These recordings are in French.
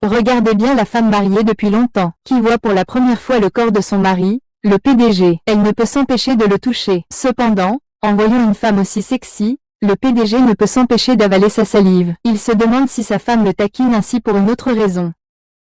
Regardez bien la femme mariée depuis longtemps, qui voit pour la première fois le corps de son mari, le PDG. Elle ne peut s'empêcher de le toucher. Cependant, en voyant une femme aussi sexy, le PDG ne peut s'empêcher d'avaler sa salive. Il se demande si sa femme le taquine ainsi pour une autre raison.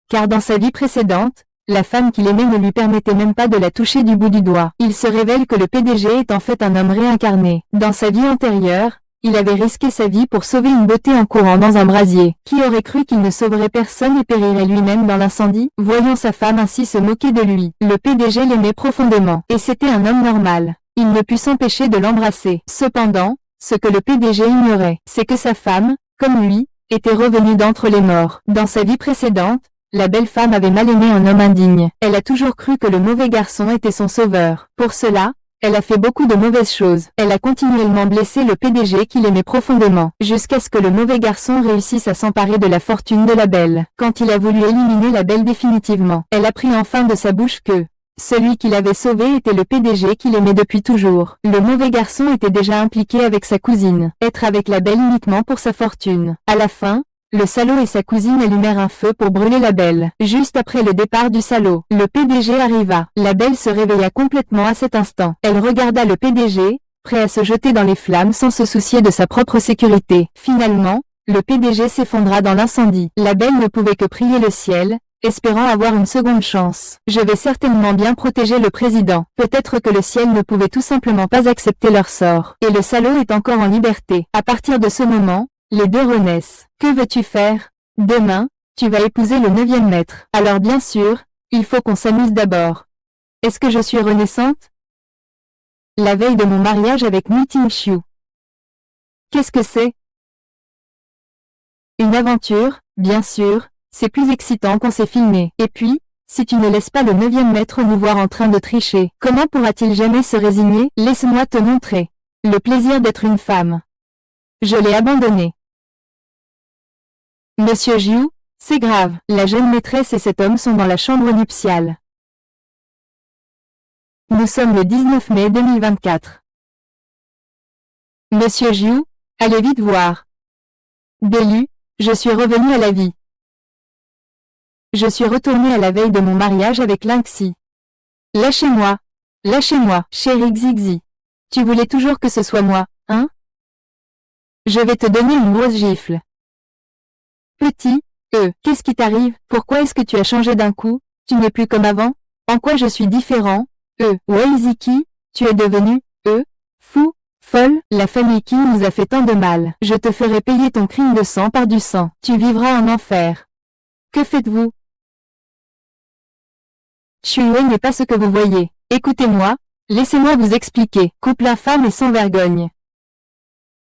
Car dans sa vie précédente, la femme qu'il aimait ne lui permettait même pas de la toucher du bout du doigt. Il se révèle que le PDG est en fait un homme réincarné. Dans sa vie antérieure, il avait risqué sa vie pour sauver une beauté en courant dans un brasier. Qui aurait cru qu'il ne sauverait personne et périrait lui-même dans l'incendie? Voyant sa femme ainsi se moquer de lui, le PDG l'aimait profondément. Et c'était un homme normal. Il ne put s'empêcher de l'embrasser. Cependant, ce que le PDG ignorait, c'est que sa femme, comme lui, était revenue d'entre les morts. Dans sa vie précédente, la belle femme avait mal aimé un homme indigne. Elle a toujours cru que le mauvais garçon était son sauveur. Pour cela, elle a fait beaucoup de mauvaises choses. Elle a continuellement blessé le PDG qu'il aimait profondément, jusqu'à ce que le mauvais garçon réussisse à s'emparer de la fortune de la belle. Quand il a voulu éliminer la belle définitivement, elle apprit enfin de sa bouche que celui qui l'avait sauvé était le PDG qu'il aimait depuis toujours. Le mauvais garçon était déjà impliqué avec sa cousine. Être avec la belle uniquement pour sa fortune. À la fin, le salaud et sa cousine allumèrent un feu pour brûler la belle. Juste après le départ du salaud, le PDG arriva. La belle se réveilla complètement à cet instant. Elle regarda le PDG, prêt à se jeter dans les flammes sans se soucier de sa propre sécurité. Finalement, le PDG s'effondra dans l'incendie. La belle ne pouvait que prier le ciel, espérant avoir une seconde chance. Je vais certainement bien protéger le président. Peut-être que le ciel ne pouvait tout simplement pas accepter leur sort. Et le salaud est encore en liberté. À partir de ce moment, les deux renaissent. Que veux-tu faire? Demain, tu vas épouser le 9e maître. Alors bien sûr, il faut qu'on s'amuse d'abord. Est-ce que je suis renaissante? La veille de mon mariage avec Mu Tingxiu. Qu'est-ce que c'est? Une aventure, bien sûr, c'est plus excitant qu'on s'est filmé. Et puis, si tu ne laisses pas le 9e maître nous voir en train de tricher, comment pourra-t-il jamais se résigner? Laisse-moi te montrer. Le plaisir d'être une femme. Je l'ai abandonné. Monsieur Jiu, c'est grave. La jeune maîtresse et cet homme sont dans la chambre nuptiale. Nous sommes le 19 mai 2024. Monsieur Jiu, allez vite voir. Délu, je suis revenu à la vie. Je suis retourné à la veille de mon mariage avec Lingxi. Lâchez-moi. Lâchez-moi, chérie Xixi. Tu voulais toujours que ce soit moi, hein? Je vais te donner une grosse gifle. Petit, qu'est-ce qui t'arrive? Pourquoi est-ce que tu as changé d'un coup? Tu n'es plus comme avant? En quoi je suis différent? Waiziki, tu es devenu, fou, folle? La famille Qing nous a fait tant de mal. Je te ferai payer ton crime de sang par du sang. Tu vivras en enfer. Que faites-vous? Shui n'est pas ce que vous voyez. Écoutez-moi, laissez-moi vous expliquer. Couple infâme et sans vergogne.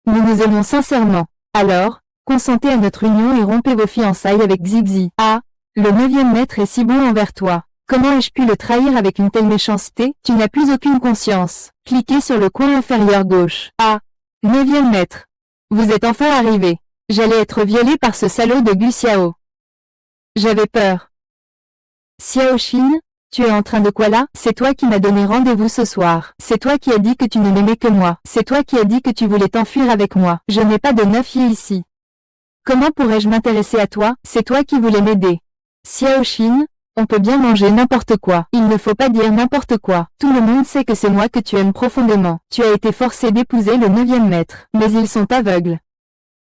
Nous nous aimons sincèrement. Alors, consentez à notre union et rompez vos fiançailles avec Xixi. Ah, le 9e maître est si bon envers toi. Comment ai-je pu le trahir avec une telle méchanceté? Tu n'as plus aucune conscience. Cliquez sur le coin inférieur gauche. Ah, 9e maître. Vous êtes enfin arrivé. J'allais être violée par ce salaud de Gu Xiao. J'avais peur. Xiao Xin, tu es en train de quoi là? C'est toi qui m'as donné rendez-vous ce soir. C'est toi qui as dit que tu ne m'aimais que moi. C'est toi qui as dit que tu voulais t'enfuir avec moi. Je n'ai pas de neuf-yi ici. Comment pourrais-je m'intéresser à toi? C'est toi qui voulais m'aider. Xiao Xin, on peut bien manger n'importe quoi. Il ne faut pas dire n'importe quoi. Tout le monde sait que c'est moi que tu aimes profondément. Tu as été forcé d'épouser le 9e maître. Mais ils sont aveugles.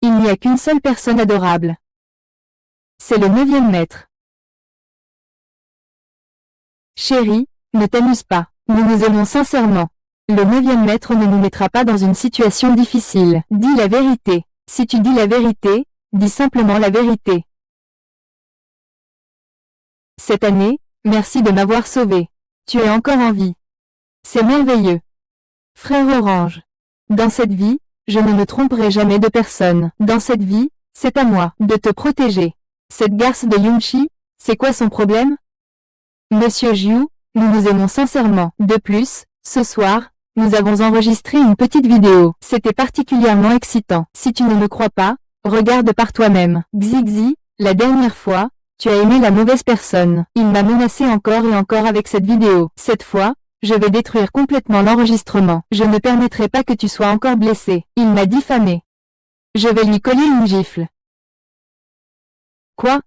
Il n'y a qu'une seule personne adorable. C'est le 9e maître. Chérie, ne t'amuse pas. Nous nous aimons sincèrement. Le 9e maître ne nous mettra pas dans une situation difficile. Dis la vérité. Si tu dis la vérité, dis simplement la vérité. Cette année, merci de m'avoir sauvé. Tu es encore en vie. C'est merveilleux. Frère Orange. Dans cette vie, je ne me tromperai jamais de personne. Dans cette vie, c'est à moi de te protéger. Cette garce de Yunchi, c'est quoi son problème? Monsieur Jiu, nous nous aimons sincèrement. De plus, ce soir, nous avons enregistré une petite vidéo. C'était particulièrement excitant. Si tu ne me crois pas, regarde par toi-même. Xixi, la dernière fois, tu as aimé la mauvaise personne. Il m'a menacé encore et encore avec cette vidéo. Cette fois, je vais détruire complètement l'enregistrement. Je ne permettrai pas que tu sois encore blessé. Il m'a diffamé. Je vais lui coller une gifle. Quoi?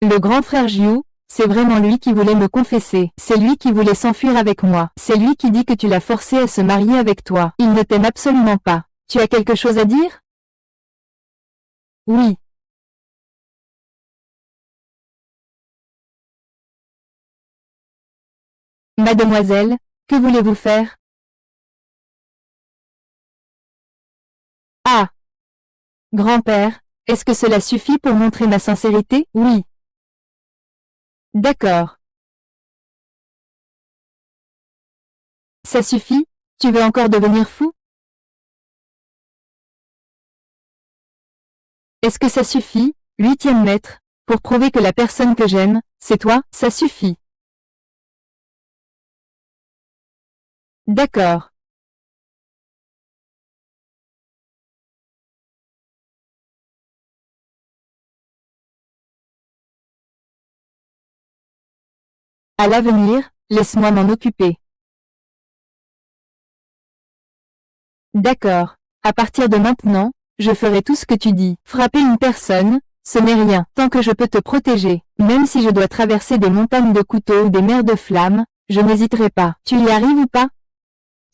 Le grand frère Jiu, c'est vraiment lui qui voulait me confesser. C'est lui qui voulait s'enfuir avec moi. C'est lui qui dit que tu l'as forcé à se marier avec toi. Il ne t'aime absolument pas. Tu as quelque chose à dire? Oui. Mademoiselle, que voulez-vous faire? Ah! Grand-père, est-ce que cela suffit pour montrer ma sincérité? Oui. D'accord. Ça suffit? Tu veux encore devenir fou? Est-ce que ça suffit, huitième maître, pour prouver que la personne que j'aime, c'est toi? Ça suffit. D'accord. À l'avenir, laisse-moi m'en occuper. D'accord. À partir de maintenant, je ferai tout ce que tu dis. Frapper une personne, ce n'est rien. Tant que je peux te protéger, même si je dois traverser des montagnes de couteaux ou des mers de flammes, je n'hésiterai pas. Tu y arrives ou pas?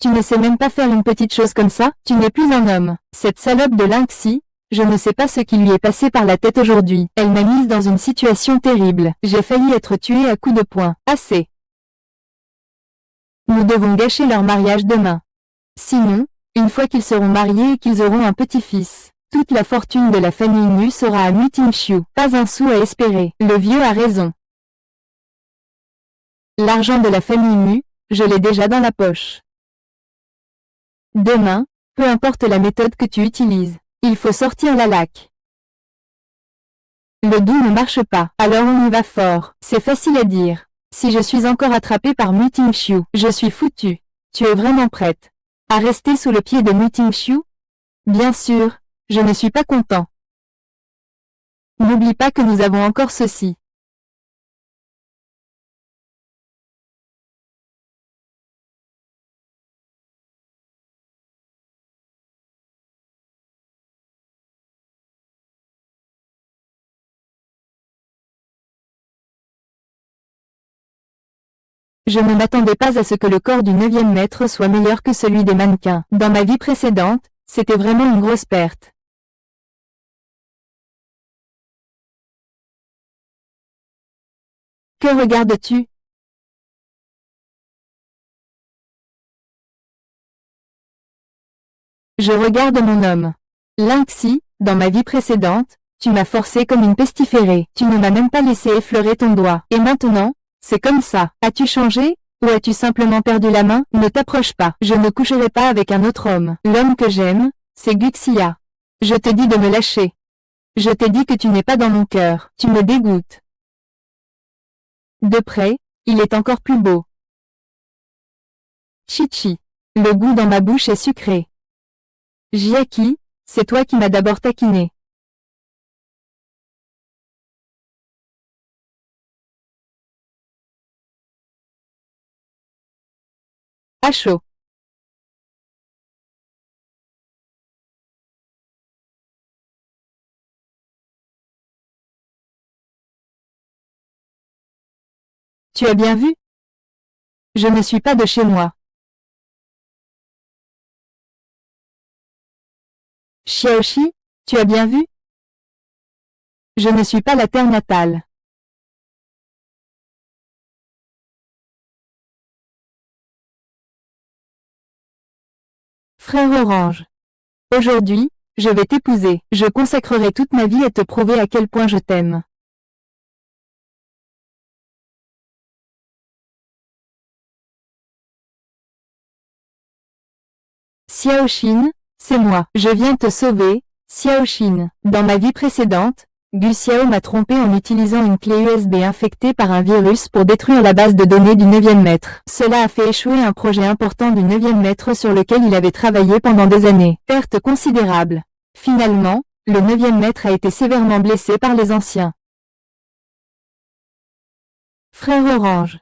Tu ne sais même pas faire une petite chose comme ça? Tu n'es plus un homme. Cette salope de Lynxie, je ne sais pas ce qui lui est passé par la tête aujourd'hui. Elle m'a mise dans une situation terrible. J'ai failli être tuée à coups de poing. Assez. Nous devons gâcher leur mariage demain. Sinon, une fois qu'ils seront mariés et qu'ils auront un petit-fils, toute la fortune de la famille Mu sera à Mu Tingxiu. Pas un sou à espérer. Le vieux a raison. L'argent de la famille Mu, je l'ai déjà dans la poche. Demain, peu importe la méthode que tu utilises, il faut sortir la laque. Le doux ne marche pas, alors on y va fort. C'est facile à dire. Si je suis encore attrapée par Mu Tingxiu, je suis foutue. Tu es vraiment prête à rester sous le pied de Mu Tingxiu? Bien sûr, je ne suis pas content. N'oublie pas que nous avons encore ceci. Je ne m'attendais pas à ce que le corps du 9e maître soit meilleur que celui des mannequins. Dans ma vie précédente, c'était vraiment une grosse perte. Que regardes-tu? Je regarde mon homme. Lynxie, dans ma vie précédente, tu m'as forcé comme une pestiférée. Tu ne m'as même pas laissé effleurer ton doigt. Et maintenant, c'est comme ça. As-tu changé? Ou as-tu simplement perdu la main? Ne t'approche pas. Je ne coucherai pas avec un autre homme. L'homme que j'aime, c'est Guxia. Je te dis de me lâcher. Je t'ai dit que tu n'es pas dans mon cœur. Tu me dégoûtes. De près, il est encore plus beau. Chichi. Le goût dans ma bouche est sucré. Jiaki, c'est toi qui m'as d'abord taquiné. À chaud. Tu as bien vu? Je ne suis pas de chez moi. Xiaoxi, tu as bien vu? Je ne suis pas la terre natale. Frère Orange. Aujourd'hui, je vais t'épouser. Je consacrerai toute ma vie à te prouver à quel point je t'aime. Xiaoxin, c'est moi. Je viens te sauver, Xiaoxin. Dans ma vie précédente, Gu Xiao m'a trompé en utilisant une clé USB infectée par un virus pour détruire la base de données du 9e maître. Cela a fait échouer un projet important du 9e maître sur lequel il avait travaillé pendant des années. Perte considérable. Finalement, le 9e maître a été sévèrement blessé par les anciens. Frère Orange.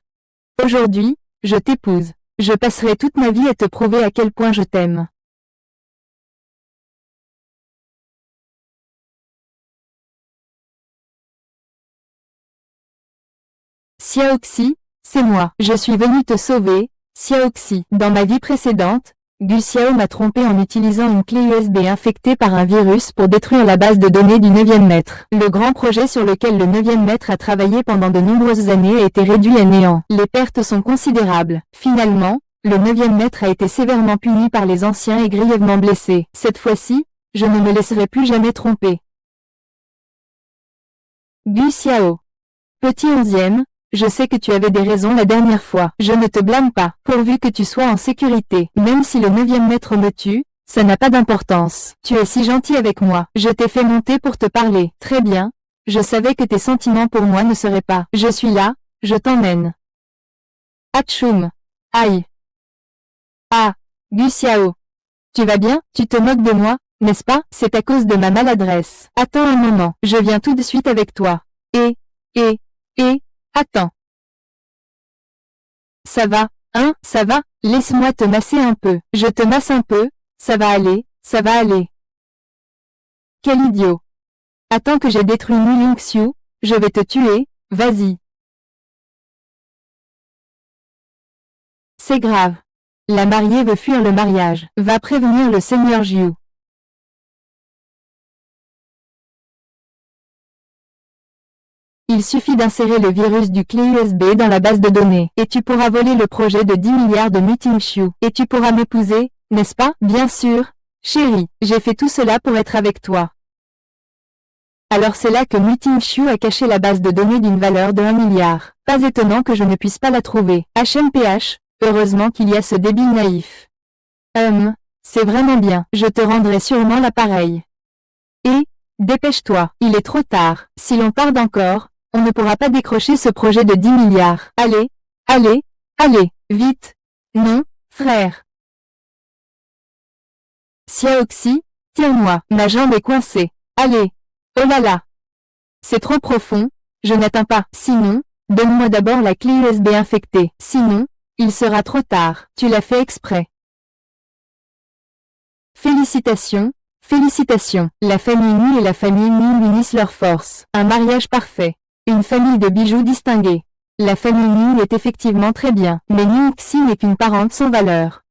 Aujourd'hui, je t'épouse. Je passerai toute ma vie à te prouver à quel point je t'aime. Xiaoxi, c'est moi. Je suis venu te sauver, Xiaoxi. Dans ma vie précédente, Gu Xiao m'a trompé en utilisant une clé USB infectée par un virus pour détruire la base de données du 9e maître. Le grand projet sur lequel le 9e maître a travaillé pendant de nombreuses années a été réduit à néant. Les pertes sont considérables. Finalement, le 9e maître a été sévèrement puni par les anciens et grièvement blessé. Cette fois-ci, je ne me laisserai plus jamais tromper. Gu Xiao. Petit 11e, je sais que tu avais des raisons la dernière fois. Je ne te blâme pas, pourvu que tu sois en sécurité. Même si le 9e maître me tue, ça n'a pas d'importance. Tu es si gentil avec moi. Je t'ai fait monter pour te parler. Très bien. Je savais que tes sentiments pour moi ne seraient pas. Je suis là, je t'emmène. Atchoum. Aïe. Ah, Gu Xiao. Tu vas bien? Tu te moques de moi, n'est-ce pas? C'est à cause de ma maladresse. Attends un moment, je viens tout de suite avec toi. Attends. Ça va, hein, ça va? Laisse-moi te masser un peu. Je te masse un peu, ça va aller, ça va aller. Quel idiot. Attends que j'ai détruit Mu Lingxiu, je vais te tuer, vas-y. C'est grave. La mariée veut fuir le mariage. Va prévenir le seigneur Jiu. Il suffit d'insérer le virus du clé USB dans la base de données, et tu pourras voler le projet de 10 milliards de Mu Tingxiu. Et tu pourras m'épouser, n'est-ce pas? Bien sûr. Chérie, j'ai fait tout cela pour être avec toi. Alors c'est là que Mu Tingxiu a caché la base de données d'une valeur de 1 milliard. Pas étonnant que je ne puisse pas la trouver. HMPH, heureusement qu'il y a ce débile naïf. C'est vraiment bien. Je te rendrai sûrement l'appareil. Et, dépêche-toi, il est trop tard. Si l'on tarde encore, on ne pourra pas décrocher ce projet de 10 milliards. Allez, allez, allez, vite. Non, frère. Xiaoxi, tiens-moi, ma jambe est coincée. Allez. Oh là là. C'est trop profond, je n'atteins pas. Sinon, donne-moi d'abord la clé USB infectée. Sinon, il sera trop tard. Tu l'as fait exprès. Félicitations, félicitations. La famille Mu et la famille Mu unissent leurs forces. Un mariage parfait. Une famille de bijoux distingués. La famille Mu est effectivement très bien, mais Ningxi n'est qu'une parente sans valeur.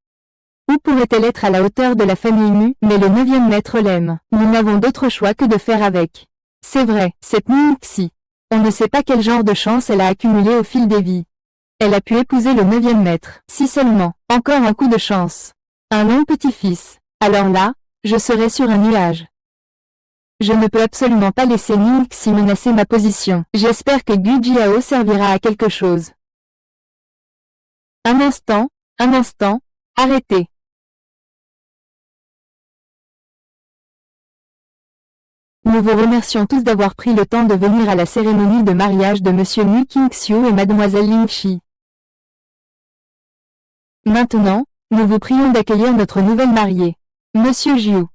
Où pourrait-elle être à la hauteur de la famille Mu? Mais le 9e maître l'aime. Nous n'avons d'autre choix que de faire avec. C'est vrai, cette Ningxi. On ne sait pas quel genre de chance elle a accumulé au fil des vies. Elle a pu épouser le 9e maître. Si seulement, encore un coup de chance. Un long petit-fils. Alors là, je serai sur un nuage. Je ne peux absolument pas laisser Ningxi menacer ma position. J'espère que Gu Jiao servira à quelque chose. Un instant, arrêtez. Nous vous remercions tous d'avoir pris le temps de venir à la cérémonie de mariage de Monsieur Mu Qingxiu et Mademoiselle Lingxi. Maintenant, nous vous prions d'accueillir notre nouvelle mariée. Monsieur Jiu.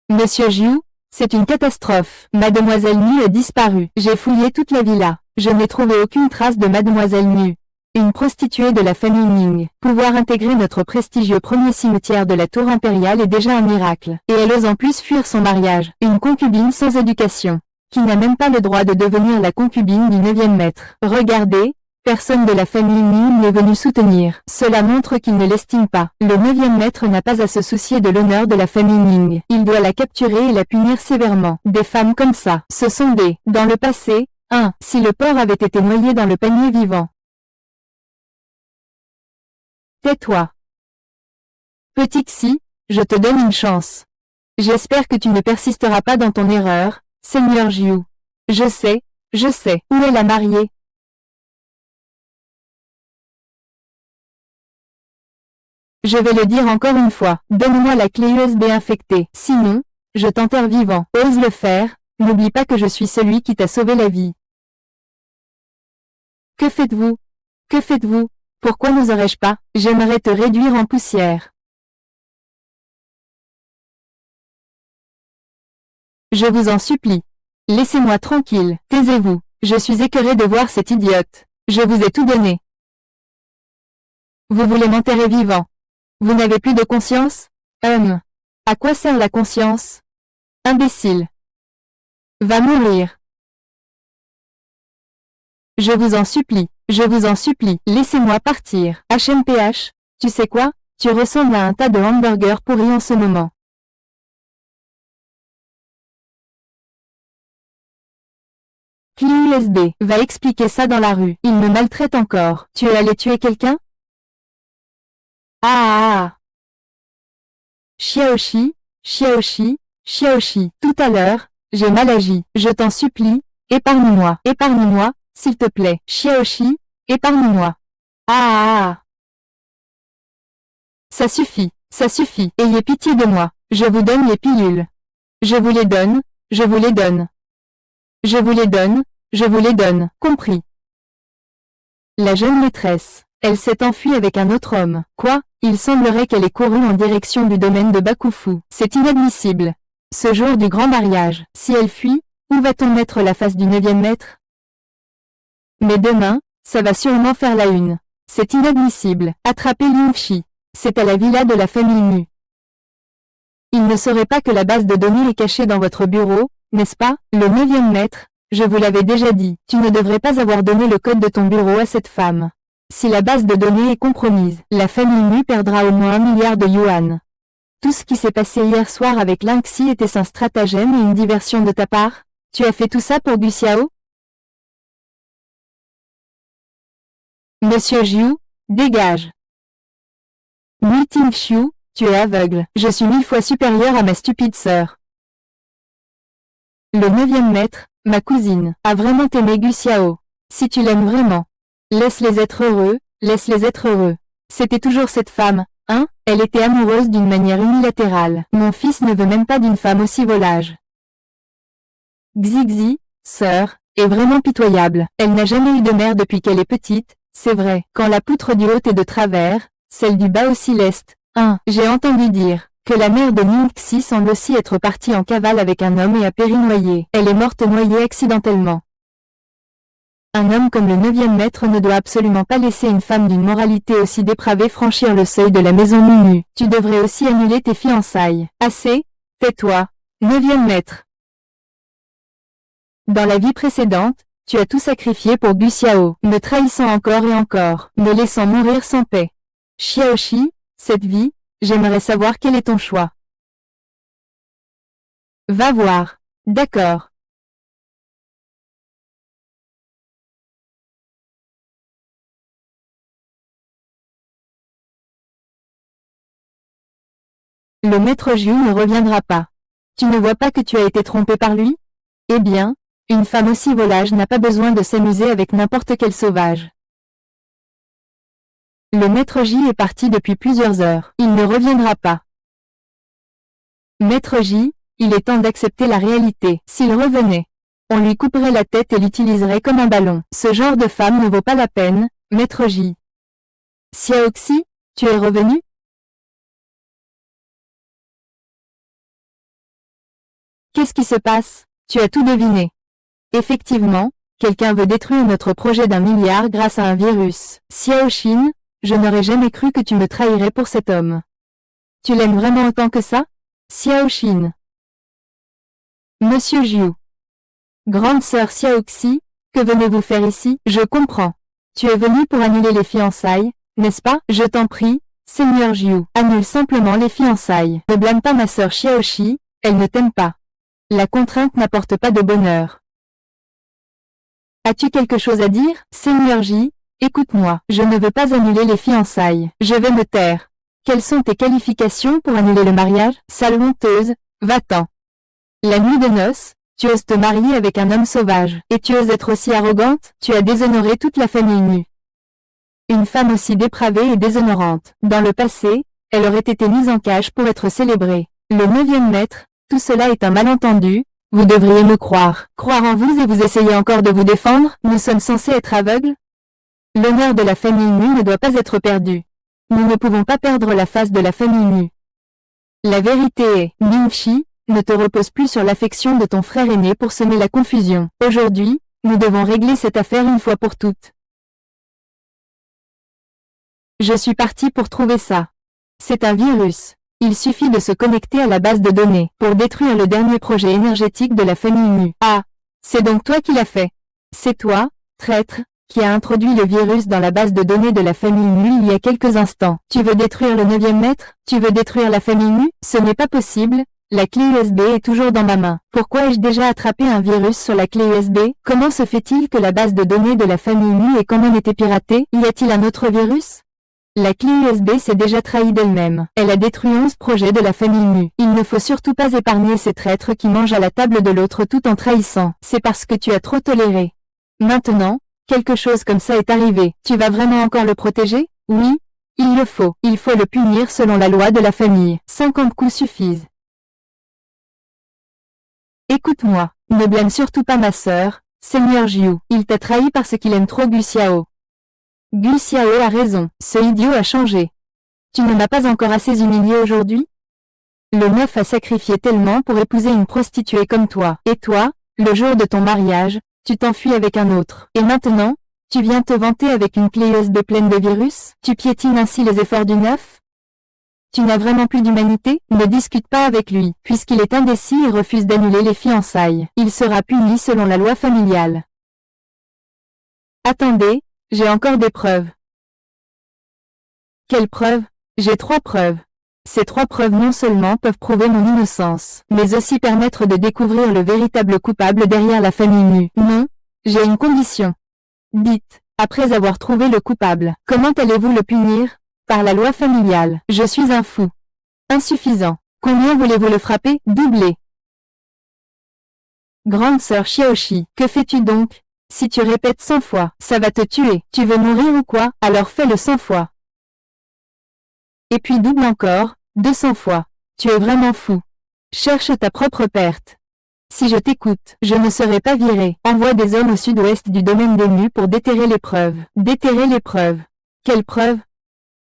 Monsieur Jiu, c'est une catastrophe. Mademoiselle Mu a disparu. J'ai fouillé toute la villa. Je n'ai trouvé aucune trace de Mademoiselle Mu. Une prostituée de la famille Ning. Pouvoir intégrer notre prestigieux premier cimetière de la tour impériale est déjà un miracle. Et elle ose en plus fuir son mariage. Une concubine sans éducation. Qui n'a même pas le droit de devenir la concubine du 9e maître. Regardez, personne de la famille Ning n'est venu soutenir. Cela montre qu'il ne l'estime pas. Le 9e maître n'a pas à se soucier de l'honneur de la famille Ning. Il doit la capturer et la punir sévèrement. Des femmes comme ça, ce sont des... Dans le passé, si le porc avait été noyé dans le panier vivant. Tais-toi. Petit Xi, je te donne une chance. J'espère que tu ne persisteras pas dans ton erreur, Seigneur Jiu. Je sais, où est la mariée? Je vais le dire encore une fois, donne-moi la clé USB infectée, sinon, je t'enterre vivant. Ose le faire, n'oublie pas que je suis celui qui t'a sauvé la vie. Que faites-vous? Que faites-vous? Pourquoi n'oserais-je pas? J'aimerais te réduire en poussière. Je vous en supplie. Laissez-moi tranquille, taisez-vous. Je suis écœuré de voir cette idiote. Je vous ai tout donné. Vous voulez m'enterrer vivant. Vous n'avez plus de conscience? À quoi sert la conscience? Imbécile. Va mourir. Je vous en supplie, laissez-moi partir. HMPH, tu sais quoi? Tu ressembles à un tas de hamburgers pourris en ce moment. Clé USB, va expliquer ça dans la rue. Il me maltraite encore. Tu es allé tuer quelqu'un? Ah. Xiaoxi, tout à l'heure, j'ai mal agi. Je t'en supplie, épargne-moi, s'il te plaît. Xiaoxi, épargne-moi. Ah. Ça suffit, ayez pitié de moi. Je vous donne les pilules. Je vous les donne, compris. La jeune maîtresse, elle s'est enfuie avec un autre homme. Quoi? Il semblerait qu'elle ait couru en direction du domaine de Bakufu. C'est inadmissible. Ce jour du grand mariage, si elle fuit, où va-t-on mettre la face du 9e maître? Mais demain, ça va sûrement faire la une. C'est inadmissible. Attrapez Lingxi. C'est à la villa de la famille Mu. Il ne saurait pas que la base de données est cachée dans votre bureau, n'est-ce pas? Le 9e maître, je vous l'avais déjà dit, tu ne devrais pas avoir donné le code de ton bureau à cette femme. Si la base de données est compromise, la famille Mu perdra au moins 1 milliard de yuan. Tout ce qui s'est passé hier soir avec Lingxi était un stratagème et une diversion de ta part? Tu as fait tout ça pour Gu Xiao? Monsieur Jiu, dégage. Mu Tingxiu, tu es aveugle. Je suis 1000 fois supérieure à ma stupide sœur. Le 9e maître, ma cousine, a vraiment aimé Gu Xiao. Si tu l'aimes vraiment, laisse-les être heureux, C'était toujours cette femme, hein? Elle était amoureuse d'une manière unilatérale. Mon fils ne veut même pas d'une femme aussi volage. Xixi, sœur, est vraiment pitoyable. Elle n'a jamais eu de mère depuis qu'elle est petite, c'est vrai. Quand la poutre du haut est de travers, celle du bas aussi l'est. J'ai entendu dire que la mère de Ningxi semble aussi être partie en cavale avec un homme et a péri noyée. Elle est morte noyée accidentellement. Un homme comme le 9e maître ne doit absolument pas laisser une femme d'une moralité aussi dépravée franchir le seuil de la maison Mu. Tu devrais aussi annuler tes fiançailles. Assez, tais-toi, 9e maître. Dans la vie précédente, tu as tout sacrifié pour Gu Xiao, me trahissant encore et encore, me laissant mourir sans paix. Xiaoxi, cette vie, j'aimerais savoir quel est ton choix. Va voir. D'accord. Le maître Jiu ne reviendra pas. Tu ne vois pas que tu as été trompé par lui? Eh bien, une femme aussi volage n'a pas besoin de s'amuser avec n'importe quel sauvage. Le maître J est parti depuis plusieurs heures. Il ne reviendra pas. Maître J, il est temps d'accepter la réalité. S'il revenait, on lui couperait la tête et l'utiliserait comme un ballon. Ce genre de femme ne vaut pas la peine, Maître J. Xiaoxi, tu es revenu? Qu'est-ce qui se passe? Tu as tout deviné. Effectivement, quelqu'un veut détruire notre projet d'1 milliard grâce à un virus. Xiaoxin, je n'aurais jamais cru que tu me trahirais pour cet homme. Tu l'aimes vraiment autant que ça? Xiaoxin. Monsieur Jiu. Grande sœur Xiaoxi, que venez-vous faire ici? Je comprends. Tu es venu pour annuler les fiançailles, n'est-ce pas? Je t'en prie, Seigneur Jiu, annule simplement les fiançailles. Ne blâme pas ma sœur Xiaoxi, elle ne t'aime pas. La contrainte n'apporte pas de bonheur. As-tu quelque chose à dire? Seigneur J, écoute-moi, je ne veux pas annuler les fiançailles. Je vais me taire. Quelles sont tes qualifications pour annuler le mariage? Sale honteuse, va-t'en. La nuit de noces, tu oses te marier avec un homme sauvage. Et tu oses être aussi arrogante? Tu as déshonoré toute la famille Mu. Une femme aussi dépravée et déshonorante. Dans le passé, elle aurait été mise en cage pour être célébrée. Le 9e maître, tout cela est un malentendu, vous devriez me croire. Croire en vous et vous essayez encore de vous défendre? Nous sommes censés être aveugles? L'honneur de la famille Mu ne doit pas être perdu. Nous ne pouvons pas perdre la face de la famille Mu. La vérité est, Ningxi, ne te repose plus sur l'affection de ton frère aîné pour semer la confusion. Aujourd'hui, nous devons régler cette affaire une fois pour toutes. Je suis parti pour trouver ça. C'est un virus. Il suffit de se connecter à la base de données pour détruire le dernier projet énergétique de la famille Mu. Ah, c'est donc toi qui l'as fait. C'est toi, traître, qui a introduit le virus dans la base de données de la famille Mu il y a quelques instants. Tu veux détruire le 9e maître? Tu veux détruire la famille Mu? Ce n'est pas possible. La clé USB est toujours dans ma main. Pourquoi ai-je déjà attrapé un virus sur la clé USB? Comment se fait-il que la base de données de la famille Mu ait quand même été piratée? Y a-t-il un autre virus? La clé USB s'est déjà trahie d'elle-même. Elle a détruit 11 projets de la famille Mu. Il ne faut surtout pas épargner ces traîtres qui mangent à la table de l'autre tout en trahissant. C'est parce que tu as trop toléré. Maintenant, quelque chose comme ça est arrivé. Tu vas vraiment encore le protéger? Oui, il le faut. Il faut le punir selon la loi de la famille. 50 coups suffisent. Écoute-moi, ne blâme surtout pas ma sœur, Seigneur Jiu. Il t'a trahi parce qu'il aime trop Gu Xiao. Gu Xiao a raison, ce idiot a changé. Tu ne m'as pas encore assez humilié aujourd'hui? Le meuf a sacrifié tellement pour épouser une prostituée comme toi. Et toi, le jour de ton mariage, tu t'enfuis avec un autre. Et maintenant, tu viens te vanter avec une clé USB pleine de virus? Tu piétines ainsi les efforts du neuf? Tu n'as vraiment plus d'humanité? Ne discute pas avec lui, puisqu'il est indécis et refuse d'annuler les fiançailles. Il sera puni selon la loi familiale. Attendez, j'ai encore des preuves. Quelles preuves? J'ai 3 preuves. Ces 3 preuves non seulement peuvent prouver mon innocence, mais aussi permettre de découvrir le véritable coupable derrière la famille Mu. Non, j'ai une condition. Dites, après avoir trouvé le coupable, comment allez-vous le punir? Par la loi familiale. Je suis un fou. Insuffisant. Combien voulez-vous le frapper? Doubler. Grande sœur Xiaoxi, que fais-tu donc? Si tu répètes 100 fois, ça va te tuer. Tu veux mourir ou quoi? Alors fais-le 100 fois. Et puis double encore, 200 fois. Tu es vraiment fou. Cherche ta propre perte. Si je t'écoute, je ne serai pas viré. Envoie des hommes au sud-ouest du domaine des Mu pour déterrer les preuves. Déterrer les preuves. Quelles preuves?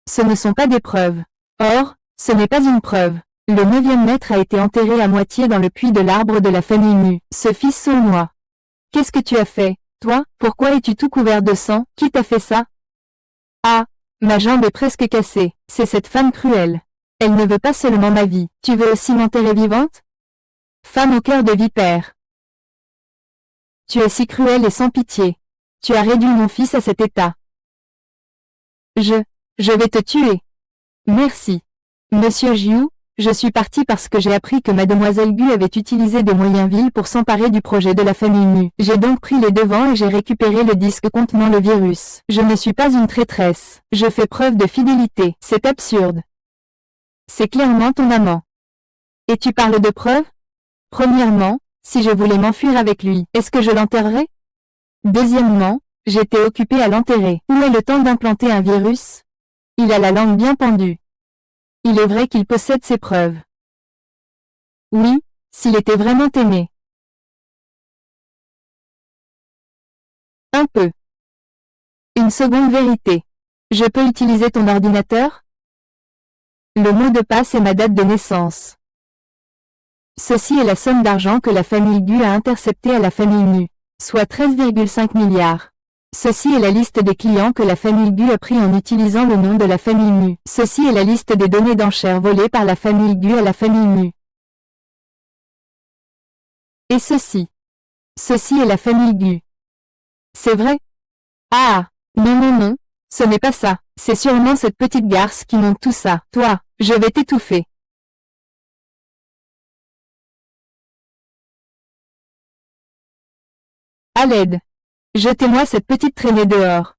Ce ne sont pas des preuves. Or, ce n'est pas une preuve. Le 9e maître a été enterré à moitié dans le puits de l'arbre de la famille Mu. Ce fils sournois. Qu'est-ce que tu as fait, toi? Pourquoi es-tu tout couvert de sang? Qui t'a fait ça? Ah, ma jambe est presque cassée. C'est cette femme cruelle. Elle ne veut pas seulement ma vie. Tu veux aussi m'enterrer vivante? Femme au cœur de vipère. Tu es si cruelle et sans pitié. Tu as réduit mon fils à cet état. Je vais te tuer. Merci. Monsieur Jiu, je suis parti parce que j'ai appris que mademoiselle Gu avait utilisé des moyens vils pour s'emparer du projet de la famille Mu. J'ai donc pris les devants et j'ai récupéré le disque contenant le virus. Je ne suis pas une traîtresse. Je fais preuve de fidélité. C'est absurde. C'est clairement ton amant. Et tu parles de preuves? Premièrement, si je voulais m'enfuir avec lui, est-ce que je l'enterrerais? Deuxièmement, j'étais occupé à l'enterrer. Où est le temps d'implanter un virus? Il a la langue bien pendue. Il est vrai qu'il possède ses preuves. Oui, s'il était vraiment aimé. Un peu. Une seconde vérité. Je peux utiliser ton ordinateur? Le mot de passe est ma date de naissance. Ceci est la somme d'argent que la famille Gu a interceptée à la famille Mu, soit 13,5 milliards. Ceci est la liste des clients que la famille Gu a pris en utilisant le nom de la famille Mu. Ceci est la liste des données d'enchères volées par la famille Gu à la famille Mu. Et ceci. Ceci est la famille Gu. C'est vrai? Ah, non non non, ce n'est pas ça. C'est sûrement cette petite garce qui monte tout ça. Toi, je vais t'étouffer. À l'aide. Jetez-moi cette petite traînée dehors.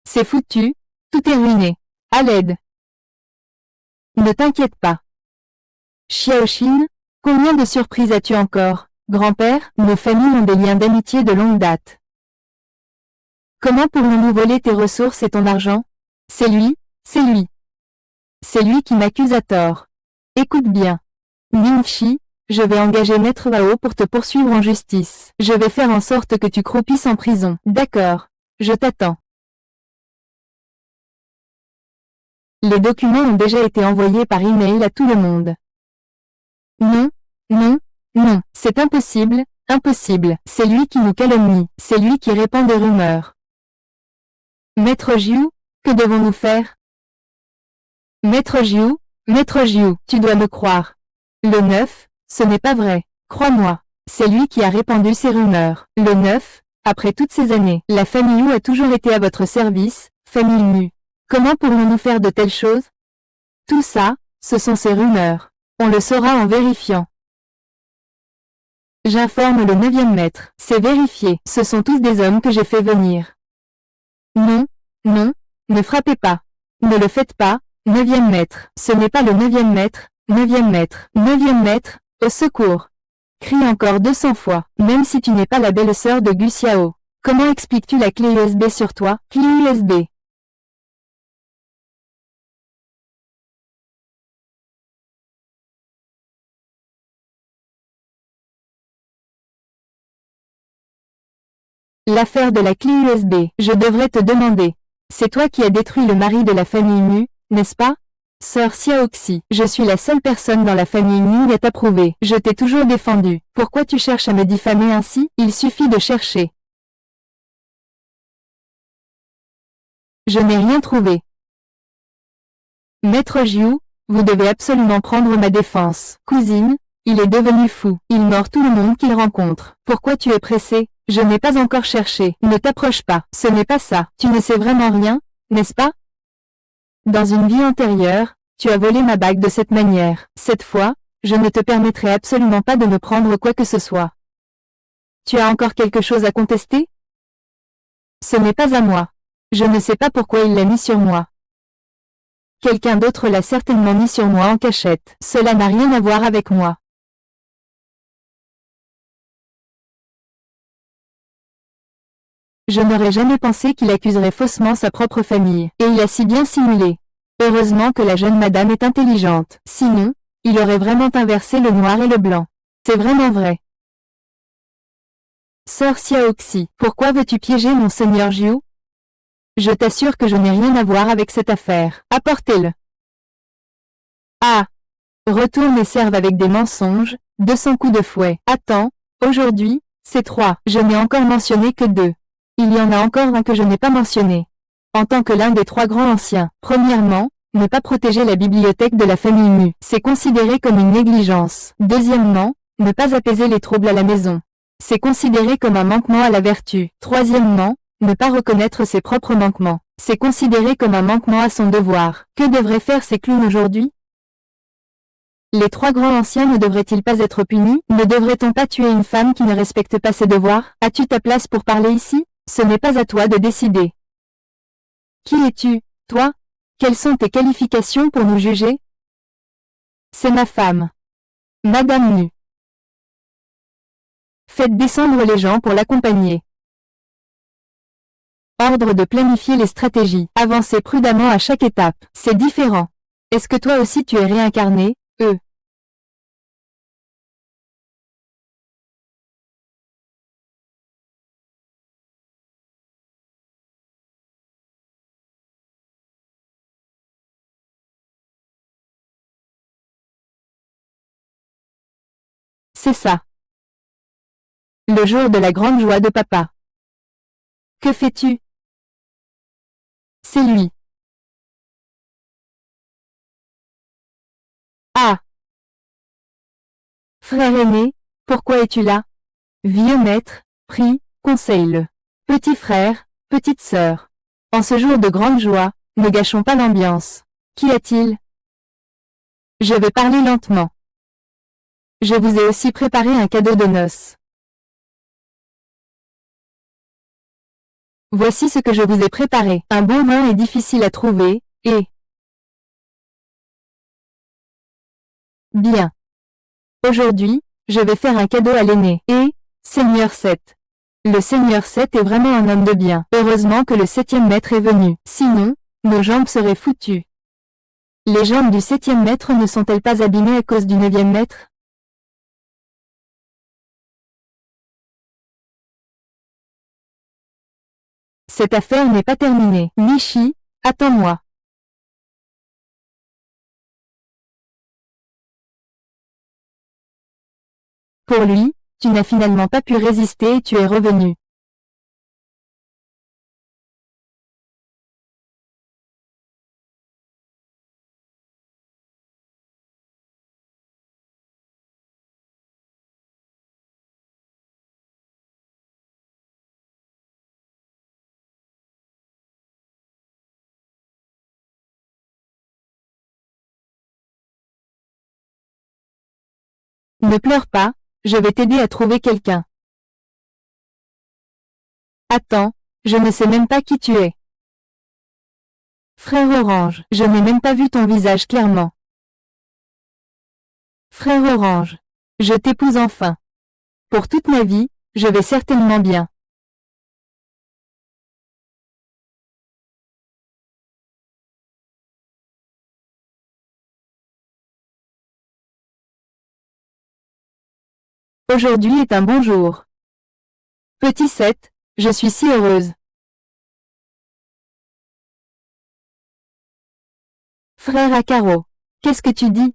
C'est foutu, tout est ruiné. À l'aide. Ne t'inquiète pas. Xiaoxin, combien de surprises as-tu encore? Grand-père, nos familles ont des liens d'amitié de longue date. Comment pourrons-nous voler tes ressources et ton argent? C'est lui, c'est lui. C'est lui qui m'accuse à tort. Écoute bien. Ningxi, je vais engager Maître Wao pour te poursuivre en justice. Je vais faire en sorte que tu croupisses en prison. D'accord. Je t'attends. Les documents ont déjà été envoyés par email à tout le monde. Non, non, non, c'est impossible, impossible. C'est lui qui nous calomnie. C'est lui qui répand des rumeurs. Maître Jiu, que devons-nous faire? Maître Jiu, tu dois me croire. Le 9, ce n'est pas vrai. Crois-moi. C'est lui qui a répandu ces rumeurs. Le 9. Après toutes ces années, la famille Wu a toujours été à votre service, famille Mu. Comment pourrions-nous faire de telles choses? Tout ça, ce sont ces rumeurs. On le saura en vérifiant. J'informe le 9e maître. C'est vérifié. Ce sont tous des hommes que j'ai fait venir. Non, non, ne frappez pas. Ne le faites pas, 9e maître. Ce n'est pas le 9e maître, 9e maître, 9e maître, au secours. Crie encore 200 fois, même si tu n'es pas la belle-sœur de Gu Xiao. Comment expliques-tu la clé USB sur toi? Clé USB. L'affaire de la clé USB. Je devrais te demander. C'est toi qui as détruit le mari de la famille Mu, n'est-ce pas? Sœur Xiaoxi, je suis la seule personne dans la famille Mu à t'approuver. Je t'ai toujours défendu. Pourquoi tu cherches à me diffamer ainsi? Il suffit de chercher. Je n'ai rien trouvé. Maître Jiu, vous devez absolument prendre ma défense. Cousine, il est devenu fou. Il mord tout le monde qu'il rencontre. Pourquoi tu es pressé? Je n'ai pas encore cherché. Ne t'approche pas. Ce n'est pas ça. Tu ne sais vraiment rien, n'est-ce pas? Dans une vie antérieure, tu as volé ma bague de cette manière. Cette fois, je ne te permettrai absolument pas de me prendre quoi que ce soit. Tu as encore quelque chose à contester? Ce n'est pas à moi. Je ne sais pas pourquoi il l'a mis sur moi. Quelqu'un d'autre l'a certainement mis sur moi en cachette. Cela n'a rien à voir avec moi. Je n'aurais jamais pensé qu'il accuserait faussement sa propre famille. Et il a si bien simulé. Heureusement que la jeune madame est intelligente. Sinon, il aurait vraiment inversé le noir et le blanc. C'est vraiment vrai. Sœur Xiaoxi, pourquoi veux-tu piéger mon seigneur Jiu? Je t'assure que je n'ai rien à voir avec cette affaire. Apportez-le. Ah! Retourne et serve avec des mensonges, 200 coups de fouet. Attends, aujourd'hui, c'est 3. Je n'ai encore mentionné que 2. Il y en a encore un que je n'ai pas mentionné. En tant que l'un des 3 grands anciens. Premièrement, ne pas protéger la bibliothèque de la famille Mu. C'est considéré comme une négligence. Deuxièmement, ne pas apaiser les troubles à la maison. C'est considéré comme un manquement à la vertu. Troisièmement, ne pas reconnaître ses propres manquements. C'est considéré comme un manquement à son devoir. Que devraient faire ces clowns aujourd'hui? Les 3 grands anciens ne devraient-ils pas être punis? Ne devrait-on pas tuer une femme qui ne respecte pas ses devoirs? As-tu ta place pour parler ici? Ce n'est pas à toi de décider. Qui es-tu, toi? Quelles sont tes qualifications pour nous juger? C'est ma femme. Madame Nu. Faites descendre les gens pour l'accompagner. Ordre de planifier les stratégies. Avancez prudemment à chaque étape. C'est différent. Est-ce que toi aussi tu es réincarné? C'est ça. Le jour de la grande joie de papa. Que fais-tu? C'est lui. Ah! Frère aîné, pourquoi es-tu là? Vieux maître, prie, conseille-le. Petit frère, petite sœur. En ce jour de grande joie, ne gâchons pas l'ambiance. Qu'y a-t-il? Je vais parler lentement. Je vous ai aussi préparé un cadeau de noces. Voici ce que je vous ai préparé. Un bon vin est difficile à trouver, et... Bien. Aujourd'hui, je vais faire un cadeau à l'aîné. Et, Seigneur 7. Le Seigneur 7 est vraiment un homme de bien. Heureusement que le 7e maître est venu. Sinon, nos jambes seraient foutues. Les jambes du 7e maître ne sont-elles pas abîmées à cause du 9e maître? Cette affaire n'est pas terminée. Nishi, attends-moi. Pour lui, tu n'as finalement pas pu résister et tu es revenu. Ne pleure pas, je vais t'aider à trouver quelqu'un. Attends, je ne sais même pas qui tu es. Frère Orange, je n'ai même pas vu ton visage clairement. Frère Orange, je t'épouse enfin. Pour toute ma vie, je vais certainement bien. Aujourd'hui est un bon jour. Petit 7, je suis si heureuse. Frère à carreaux, qu'est-ce que tu dis?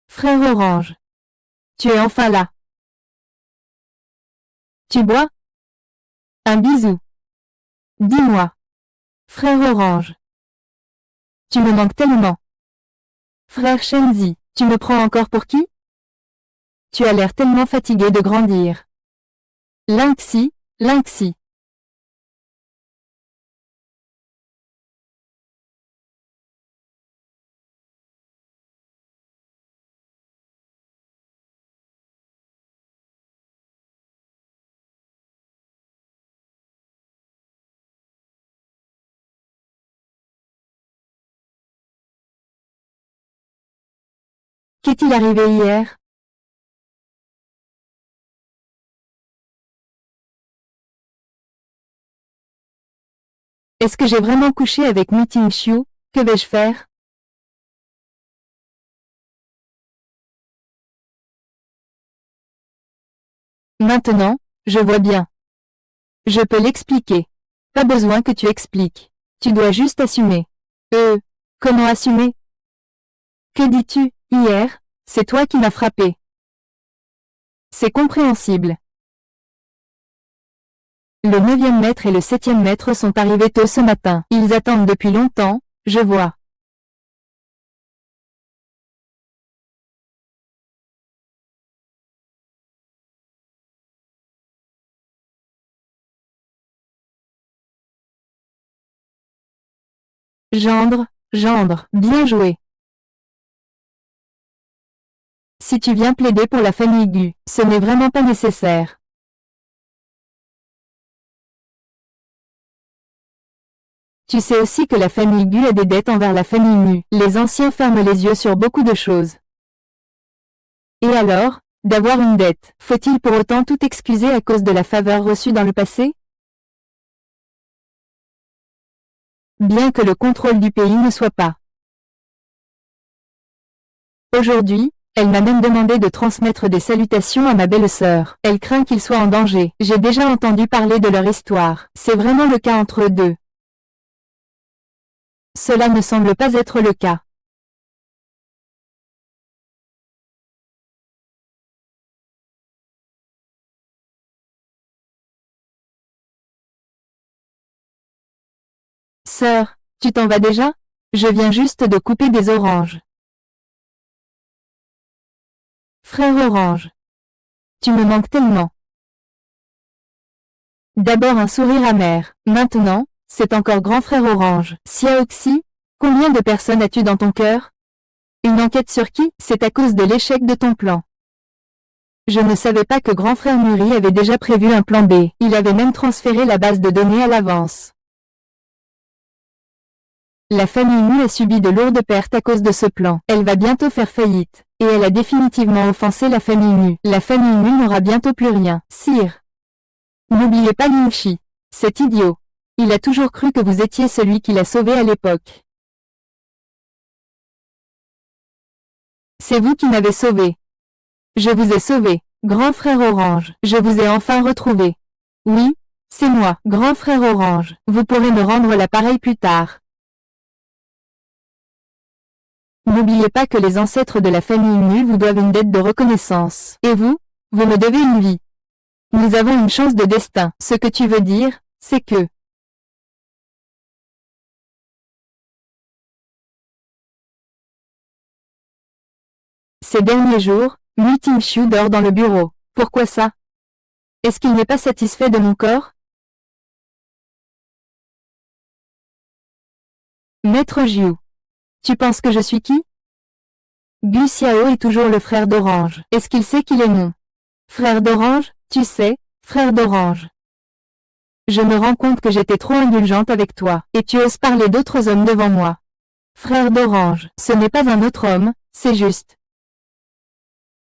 Frère Orange, tu es enfin là. Tu bois? Un bisou. Dis-moi. Frère Orange. Tu me manques tellement. Frère Shenzi, tu me prends encore pour qui? Tu as l'air tellement fatigué de grandir. Lynxi, Lynxi. Qu'est-il arrivé hier? Est-ce que j'ai vraiment couché avec Meeting Xiu? Que vais-je faire? Maintenant, je vois bien. Je peux l'expliquer. Pas besoin que tu expliques. Tu dois juste assumer. Comment assumer? Que dis-tu? Hier, c'est toi qui m'as frappé. C'est compréhensible. Le 9e maître et le 7e maître sont arrivés tôt ce matin. Ils attendent depuis longtemps, je vois. Gendre, gendre, bien joué. Si tu viens plaider pour la famille Gu, ce n'est vraiment pas nécessaire. Tu sais aussi que la famille Gu a des dettes envers la famille Mu. Les anciens ferment les yeux sur beaucoup de choses. Et alors, d'avoir une dette, faut-il pour autant tout excuser à cause de la faveur reçue dans le passé? Bien que le contrôle du pays ne soit pas. Aujourd'hui, elle m'a même demandé de transmettre des salutations à ma belle-sœur. Elle craint qu'ils soient en danger. J'ai déjà entendu parler de leur histoire. C'est vraiment le cas entre eux deux. Cela ne semble pas être le cas. Sœur, tu t'en vas déjà? Je viens juste de couper des oranges. Frère Orange. Tu me manques tellement. D'abord un sourire amer. Maintenant, c'est encore grand frère Orange. Xiaoxi, combien de personnes as-tu dans ton cœur? Une enquête sur qui? C'est à cause de l'échec de ton plan. Je ne savais pas que grand frère Muri avait déjà prévu un plan B. Il avait même transféré la base de données à l'avance. La famille Mu a subi de lourdes pertes à cause de ce plan. Elle va bientôt faire faillite. Et elle a définitivement offensé la famille Mu. La famille Mu n'aura bientôt plus rien. Sire. N'oubliez pas Lingxi. C'est idiot. Il a toujours cru que vous étiez celui qui l'a sauvé à l'époque. C'est vous qui m'avez sauvé. Je vous ai sauvé, grand frère Orange. Je vous ai enfin retrouvé. Oui, c'est moi, grand frère Orange. Vous pourrez me rendre l'appareil plus tard. N'oubliez pas que les ancêtres de la famille Mu vous doivent une dette de reconnaissance. Et vous, vous me devez une vie. Nous avons une chance de destin. Ce que tu veux dire, c'est que... Ces derniers jours, Mu Tingxiu dort dans le bureau. Pourquoi ça? Est-ce qu'il n'est pas satisfait de mon corps? Maître Jiu. Tu penses que je suis qui? Gu Xiao est toujours le frère d'Orange. Est-ce qu'il sait qu'il est mon frère d'Orange? Tu sais, frère d'Orange. Je me rends compte que j'étais trop indulgente avec toi, et tu oses parler d'autres hommes devant moi. Frère d'Orange, ce n'est pas un autre homme, c'est juste.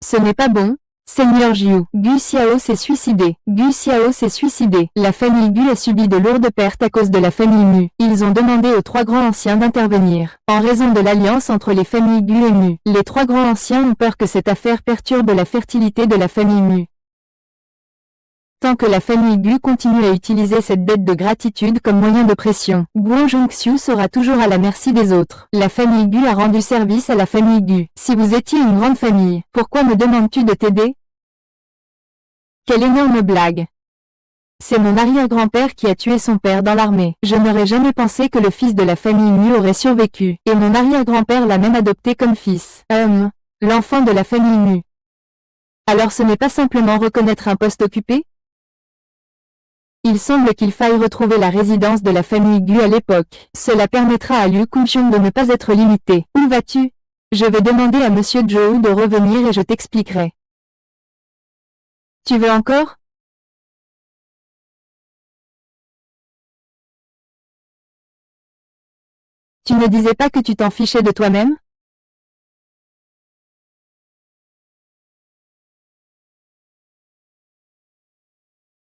Ce n'est pas bon, Seigneur Jiu. Gu Xiao s'est suicidé. Gu Xiao s'est suicidé. La famille Gu a subi de lourdes pertes à cause de la famille Mu. Ils ont demandé aux trois grands anciens d'intervenir. En raison de l'alliance entre les familles Gu et Mu, les trois grands anciens ont peur que cette affaire perturbe la fertilité de la famille Mu. Tant que la famille Gu continue à utiliser cette dette de gratitude comme moyen de pression, Guo Zhongxiu sera toujours à la merci des autres. La famille Gu a rendu service à la famille Gu. Si vous étiez une grande famille, pourquoi me demandes-tu de t'aider? Quelle énorme blague! C'est mon arrière-grand-père qui a tué son père dans l'armée. Je n'aurais jamais pensé que le fils de la famille Mu aurait survécu, et mon arrière-grand-père l'a même adopté comme fils. L'enfant de la famille Mu. Alors ce n'est pas simplement reconnaître un poste occupé? Il semble qu'il faille retrouver la résidence de la famille Gu à l'époque. Cela permettra à Liu Kunxiong de ne pas être limité. Où vas-tu? Je vais demander à Monsieur Zhou de revenir et je t'expliquerai. Tu veux encore? Tu ne disais pas que tu t'en fichais de toi-même?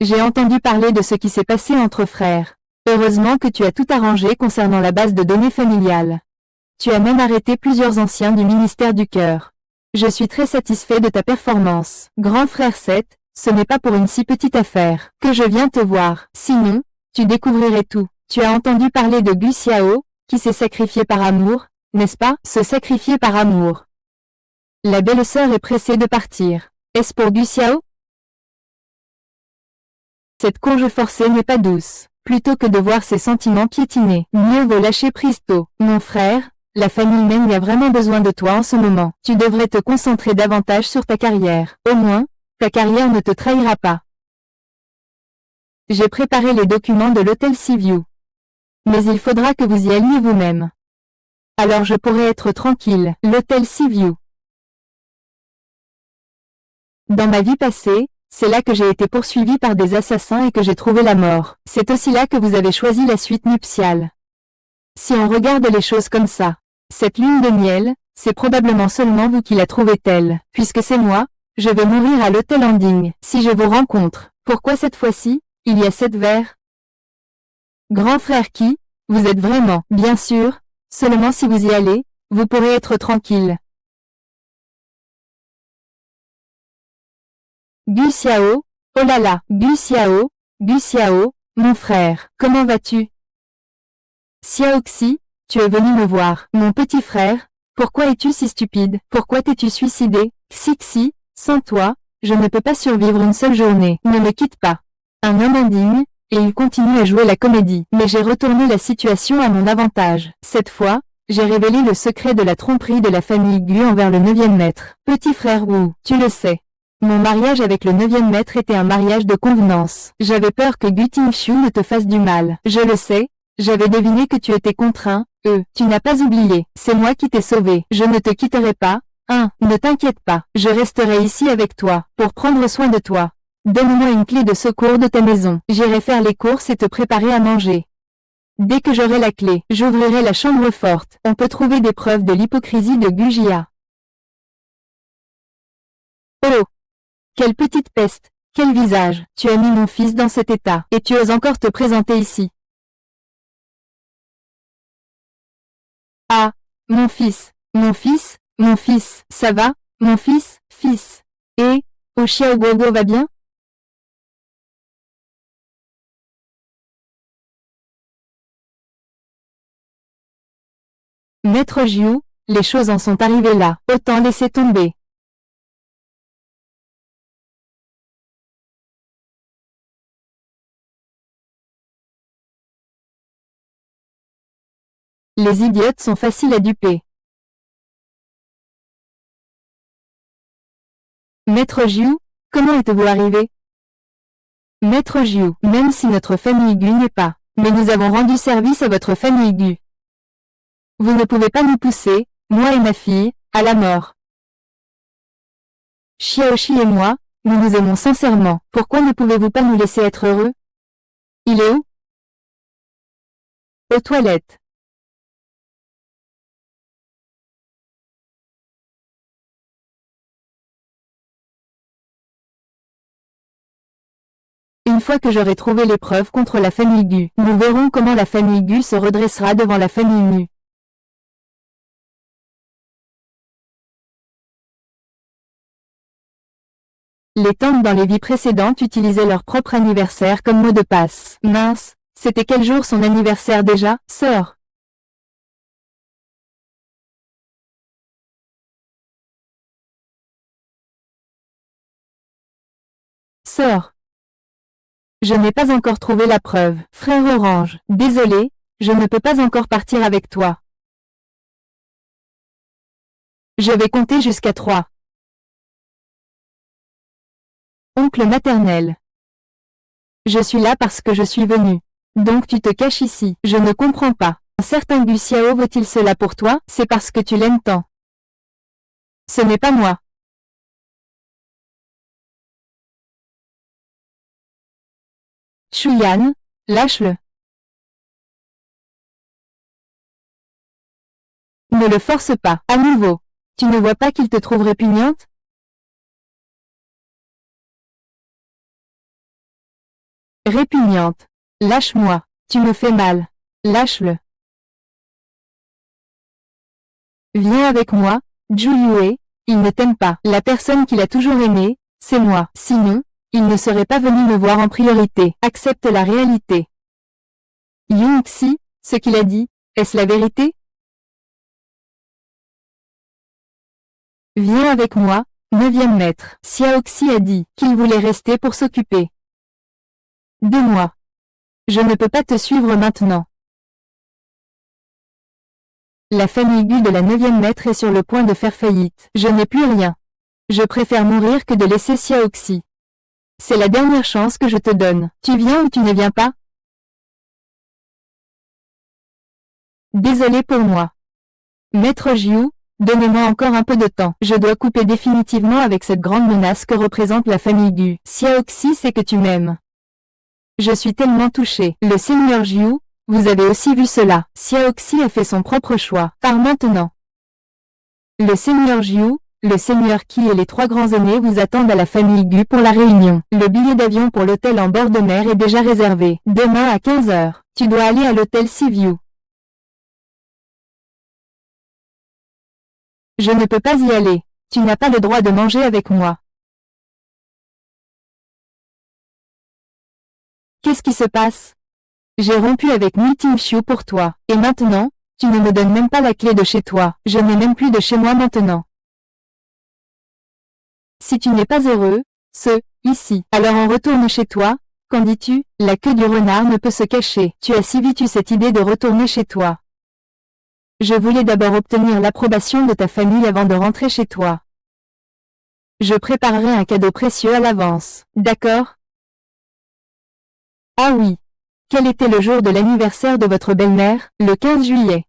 J'ai entendu parler de ce qui s'est passé entre frères. Heureusement que tu as tout arrangé concernant la base de données familiale. Tu as même arrêté plusieurs anciens du ministère du Cœur. Je suis très satisfait de ta performance. Grand frère 7, ce n'est pas pour une si petite affaire que je viens te voir. Sinon, tu découvrirais tout. Tu as entendu parler de Gu Xiao, qui s'est sacrifié par amour, n'est-ce pas? Se sacrifier par amour. La belle-sœur est pressée de partir. Est-ce pour Gu Xiao? Cette conge forcée n'est pas douce. Plutôt que de voir ses sentiments piétinés, mieux vaut lâcher prise tôt. Mon frère, la famille Meng a vraiment besoin de toi en ce moment. Tu devrais te concentrer davantage sur ta carrière. Au moins, ta carrière ne te trahira pas. J'ai préparé les documents de l'hôtel Seaview. Mais il faudra que vous y alliez vous-même. Alors je pourrai être tranquille. L'hôtel Seaview. Dans ma vie passée, c'est là que j'ai été poursuivi par des assassins et que j'ai trouvé la mort. C'est aussi là que vous avez choisi la suite nuptiale. Si on regarde les choses comme ça, cette lune de miel, c'est probablement seulement vous qui la trouvez telle. Puisque c'est moi, je vais mourir à l'hôtel Anding. Si je vous rencontre, pourquoi cette fois-ci, il y a 7 verres? Grand frère qui, vous êtes vraiment, bien sûr, seulement si vous y allez, vous pourrez être tranquille. Gu Xiao, oh là là, Gu Xiao, mon frère, comment vas-tu? Xiaoxi, tu es venu me voir. Mon petit frère, pourquoi es-tu si stupide? Pourquoi t'es-tu suicidé? Xixi, sans toi, je ne peux pas survivre une seule journée. Ne me quitte pas. Un homme indigne, et il continue à jouer la comédie. Mais j'ai retourné la situation à mon avantage. Cette fois, j'ai révélé le secret de la tromperie de la famille Gu envers le 9e maître. Petit frère Wu, tu le sais. Mon mariage avec le 9e maître était un mariage de convenance. J'avais peur que Gu Tingshu ne te fasse du mal. Je le sais, j'avais deviné que tu étais contraint. Tu n'as pas oublié. C'est moi qui t'ai sauvé. Je ne te quitterai pas. Ne t'inquiète pas. Je resterai ici avec toi, pour prendre soin de toi. Donne-moi une clé de secours de ta maison. J'irai faire les courses et te préparer à manger. Dès que j'aurai la clé, j'ouvrirai la chambre forte. On peut trouver des preuves de l'hypocrisie de Gu Jia. Oh! Quelle petite peste! Quel visage! Tu as mis mon fils dans cet état, et tu oses encore te présenter ici. Ah! Mon fils! Mon fils! Mon fils! Ça va? Mon fils? Fils! Et, Xiaoguoguo va bien? Maître Jiu, les choses en sont arrivées là, autant laisser tomber. Les idiotes sont faciles à duper. Maître Jiu, comment êtes-vous arrivé? Maître Jiu, même si notre famille Gu n'est pas, mais nous avons rendu service à votre famille Gu. Vous ne pouvez pas nous pousser, moi et ma fille, à la mort. Xiaoxi et moi, nous nous aimons sincèrement. Pourquoi ne pouvez-vous pas nous laisser être heureux? Il est où? Aux toilettes. Une fois que j'aurai trouvé les preuves contre la famille Gu, nous verrons comment la famille Gu se redressera devant la famille Nu. Les tantes dans les vies précédentes utilisaient leur propre anniversaire comme mot de passe. Mince, c'était quel jour son anniversaire déjà, sœur? Sœur. Je n'ai pas encore trouvé la preuve. Frère Orange, désolé, je ne peux pas encore partir avec toi. Je vais compter jusqu'à 3. Oncle maternel. Je suis là parce que je suis venu. Donc tu te caches ici. Je ne comprends pas. Un certain Gu Xiao vaut-il cela pour toi? C'est parce que tu l'aimes tant. Ce n'est pas moi. Shuyan, lâche-le. Ne le force pas. À nouveau. Tu ne vois pas qu'il te trouve répugnante? Répugnante. Lâche-moi. Tu me fais mal. Lâche-le. Viens avec moi, Zhu Yue, il ne t'aime pas. La personne qu'il a toujours aimée, c'est moi. Sinon, il ne serait pas venu me voir en priorité. Accepte la réalité. Yongxi, ce qu'il a dit, est-ce la vérité? Viens avec moi, 9e maître. Xiaoxi a dit qu'il voulait rester pour s'occuper de moi. Je ne peux pas te suivre maintenant. La famille Gu de la 9e maître est sur le point de faire faillite. Je n'ai plus rien. Je préfère mourir que de laisser Xiaoxi. C'est la dernière chance que je te donne. Tu viens ou tu ne viens pas? Désolé pour moi. Maître Jiu, donnez-moi encore un peu de temps. Je dois couper définitivement avec cette grande menace que représente la famille Gu. Xiaoxi sait que tu m'aimes. Je suis tellement touché. Le seigneur Jiu, vous avez aussi vu cela. Xiaoxi a fait son propre choix. Par maintenant. Le seigneur Jiu, le seigneur Qi et les 3 grands aînés vous attendent à la famille Gu pour la réunion. Le billet d'avion pour l'hôtel en bord de mer est déjà réservé. Demain à 15 heures. Tu dois aller à l'hôtel Seaview. Je ne peux pas y aller. Tu n'as pas le droit de manger avec moi. Qu'est-ce qui se passe? J'ai rompu avec Multimxiu pour toi. Et maintenant, tu ne me donnes même pas la clé de chez toi. Je n'ai même plus de chez moi maintenant. Si tu n'es pas heureux, ici. Alors on retourne chez toi. Qu'en dis-tu? La queue du renard ne peut se cacher. Tu as si vite eu cette idée de retourner chez toi. Je voulais d'abord obtenir l'approbation de ta famille avant de rentrer chez toi. Je préparerai un cadeau précieux à l'avance. D'accord? Ah oui. Quel était le jour de l'anniversaire de votre belle-mère? Le 15 juillet.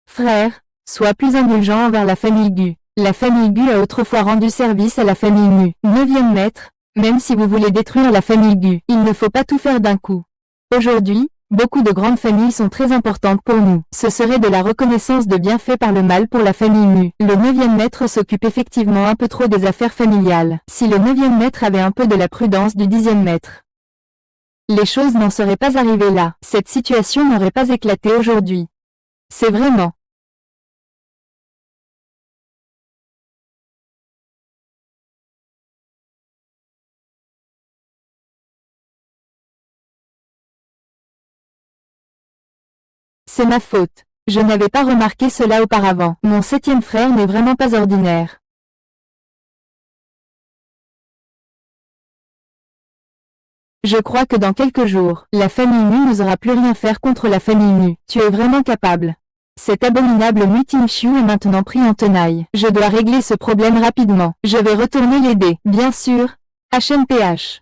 Frère, sois plus indulgent envers la famille Gu. La famille Gu a autrefois rendu service à la famille Nu. 9e maître, même si vous voulez détruire la famille Gu, il ne faut pas tout faire d'un coup. Aujourd'hui, beaucoup de grandes familles sont très importantes pour nous. Ce serait de la reconnaissance de bienfaits par le mal pour la famille Nu. Le 9e maître s'occupe effectivement un peu trop des affaires familiales. Si le 9e maître avait un peu de la prudence du 10e maître, les choses n'en seraient pas arrivées là. Cette situation n'aurait pas éclaté aujourd'hui. C'est vraiment. C'est ma faute. Je n'avais pas remarqué cela auparavant. Mon 7e frère n'est vraiment pas ordinaire. Je crois que dans quelques jours, la famille Nu n'osera plus rien faire contre la famille Nu. Tu es vraiment capable. Cet abominable Mutimshu est maintenant pris en tenaille. Je dois régler ce problème rapidement. Je vais retourner l'aider. Bien sûr. HMPH.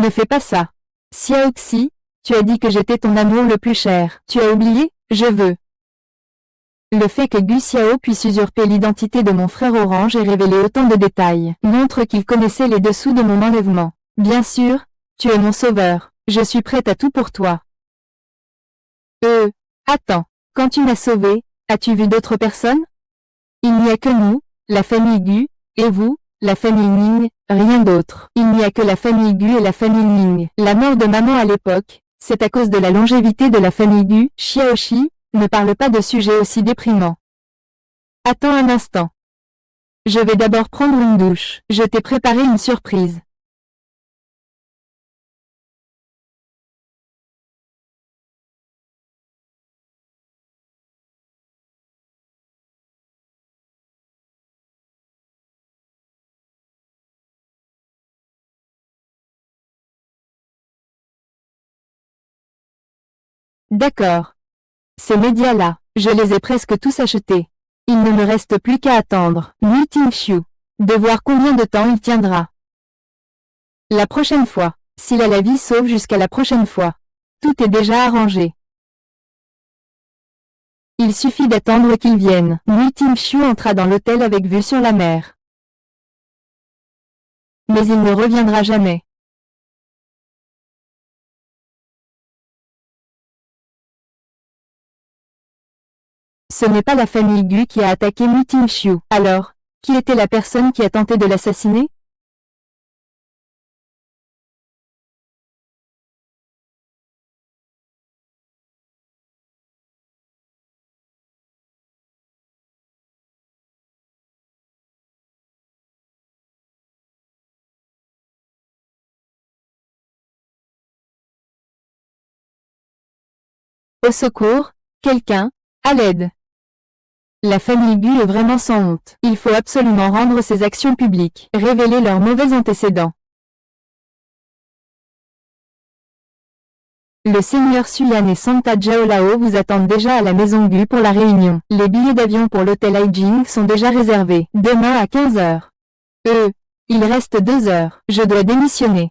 Ne fais pas ça. Xiaoxi, tu as dit que j'étais ton amour le plus cher. Tu as oublié? Je veux. Le fait que Gu Xiao puisse usurper l'identité de mon frère Orange et révéler autant de détails montre qu'il connaissait les dessous de mon enlèvement. Bien sûr, tu es mon sauveur. Je suis prête à tout pour toi. Attends. Quand tu m'as sauvé, as-tu vu d'autres personnes? Il n'y a que nous, la famille Gu, et vous, la famille Ning, rien d'autre. Il n'y a que la famille Gu et la famille Ning. La mort de maman à l'époque, c'est à cause de la longévité de la famille Gu. Xiaoxi, ne parle pas de sujets aussi déprimants. Attends un instant. Je vais d'abord prendre une douche. Je t'ai préparé une surprise. D'accord. Ces médias-là, je les ai presque tous achetés. Il ne me reste plus qu'à attendre. Mu Tingxiu. De voir combien de temps il tiendra. La prochaine fois. S'il a la vie sauve jusqu'à la prochaine fois. Tout est déjà arrangé. Il suffit d'attendre qu'il vienne. Mu Tingxiu entra dans l'hôtel avec vue sur la mer. Mais il ne reviendra jamais. Ce n'est pas la famille Gu qui a attaqué Mu Tingxiu. Alors, qui était la personne qui a tenté de l'assassiner? Au secours, quelqu'un, à l'aide. La famille Gu est vraiment sans honte. Il faut absolument rendre ses actions publiques, révéler leurs mauvais antécédents. Le seigneur Suyan et Santa Jiaolao vous attendent déjà à la maison Gu pour la réunion. Les billets d'avion pour l'hôtel Haijing sont déjà réservés. Demain à 15 heures. Il reste 2 heures. Je dois démissionner.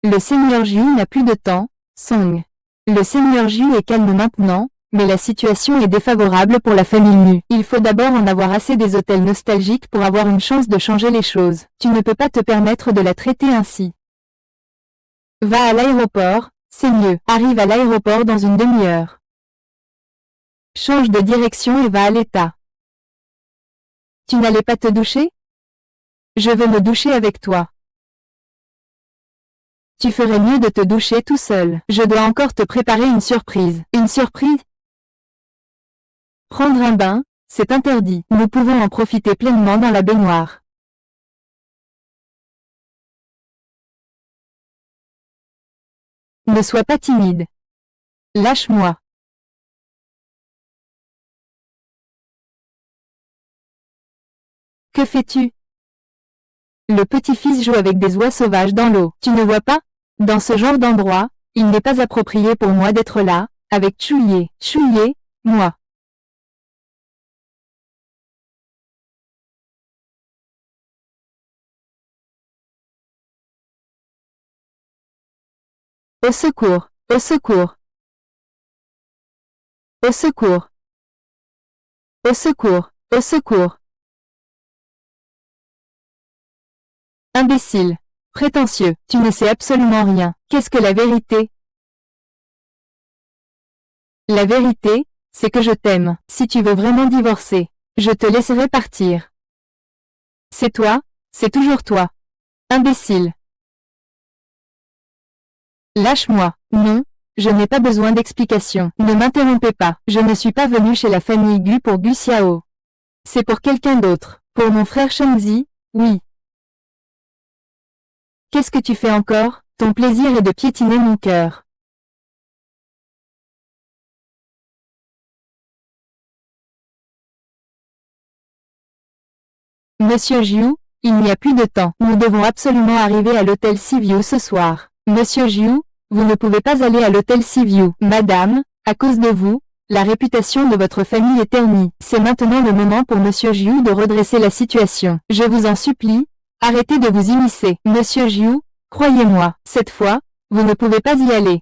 Le seigneur Ju n'a plus de temps, Song. Le seigneur Ju est calme maintenant, mais la situation est défavorable pour la famille Mu. Il faut d'abord en avoir assez des hôtels nostalgiques pour avoir une chance de changer les choses. Tu ne peux pas te permettre de la traiter ainsi. Va à l'aéroport, c'est mieux. Arrive à l'aéroport dans une demi-heure. Change de direction et va à l'état. Tu n'allais pas te doucher? Je veux me doucher avec toi. Tu ferais mieux de te doucher tout seul. Je dois encore te préparer une surprise. Une surprise? Prendre un bain, c'est interdit. Nous pouvons en profiter pleinement dans la baignoire. Ne sois pas timide. Lâche-moi. Que fais-tu? Le petit-fils joue avec des oies sauvages dans l'eau. Tu ne vois pas? Dans ce genre d'endroit, il n'est pas approprié pour moi d'être là, avec Chouye. Chouye, moi. Au secours, au secours. Au secours. Au secours, au secours. Imbécile. Prétentieux. Tu ne sais absolument rien. Qu'est-ce que la vérité? La vérité, c'est que je t'aime. Si tu veux vraiment divorcer, je te laisserai partir. C'est toi, c'est toujours toi. Imbécile. Lâche-moi. Non, je n'ai pas besoin d'explications. Ne m'interrompez pas. Je ne suis pas venu chez la famille Gu pour Gu Xiao. C'est pour quelqu'un d'autre. Pour mon frère Shengzi, oui. Qu'est-ce que tu fais encore? Ton plaisir est de piétiner mon cœur. Monsieur Jiu, il n'y a plus de temps. Nous devons absolument arriver à l'hôtel Seaview ce soir. Monsieur Jiu, vous ne pouvez pas aller à l'hôtel Seaview. Madame, à cause de vous, la réputation de votre famille est ternie. C'est maintenant le moment pour Monsieur Jiu de redresser la situation. Je vous en supplie, arrêtez de vous immiscer. Monsieur Jiu, croyez-moi, cette fois, vous ne pouvez pas y aller.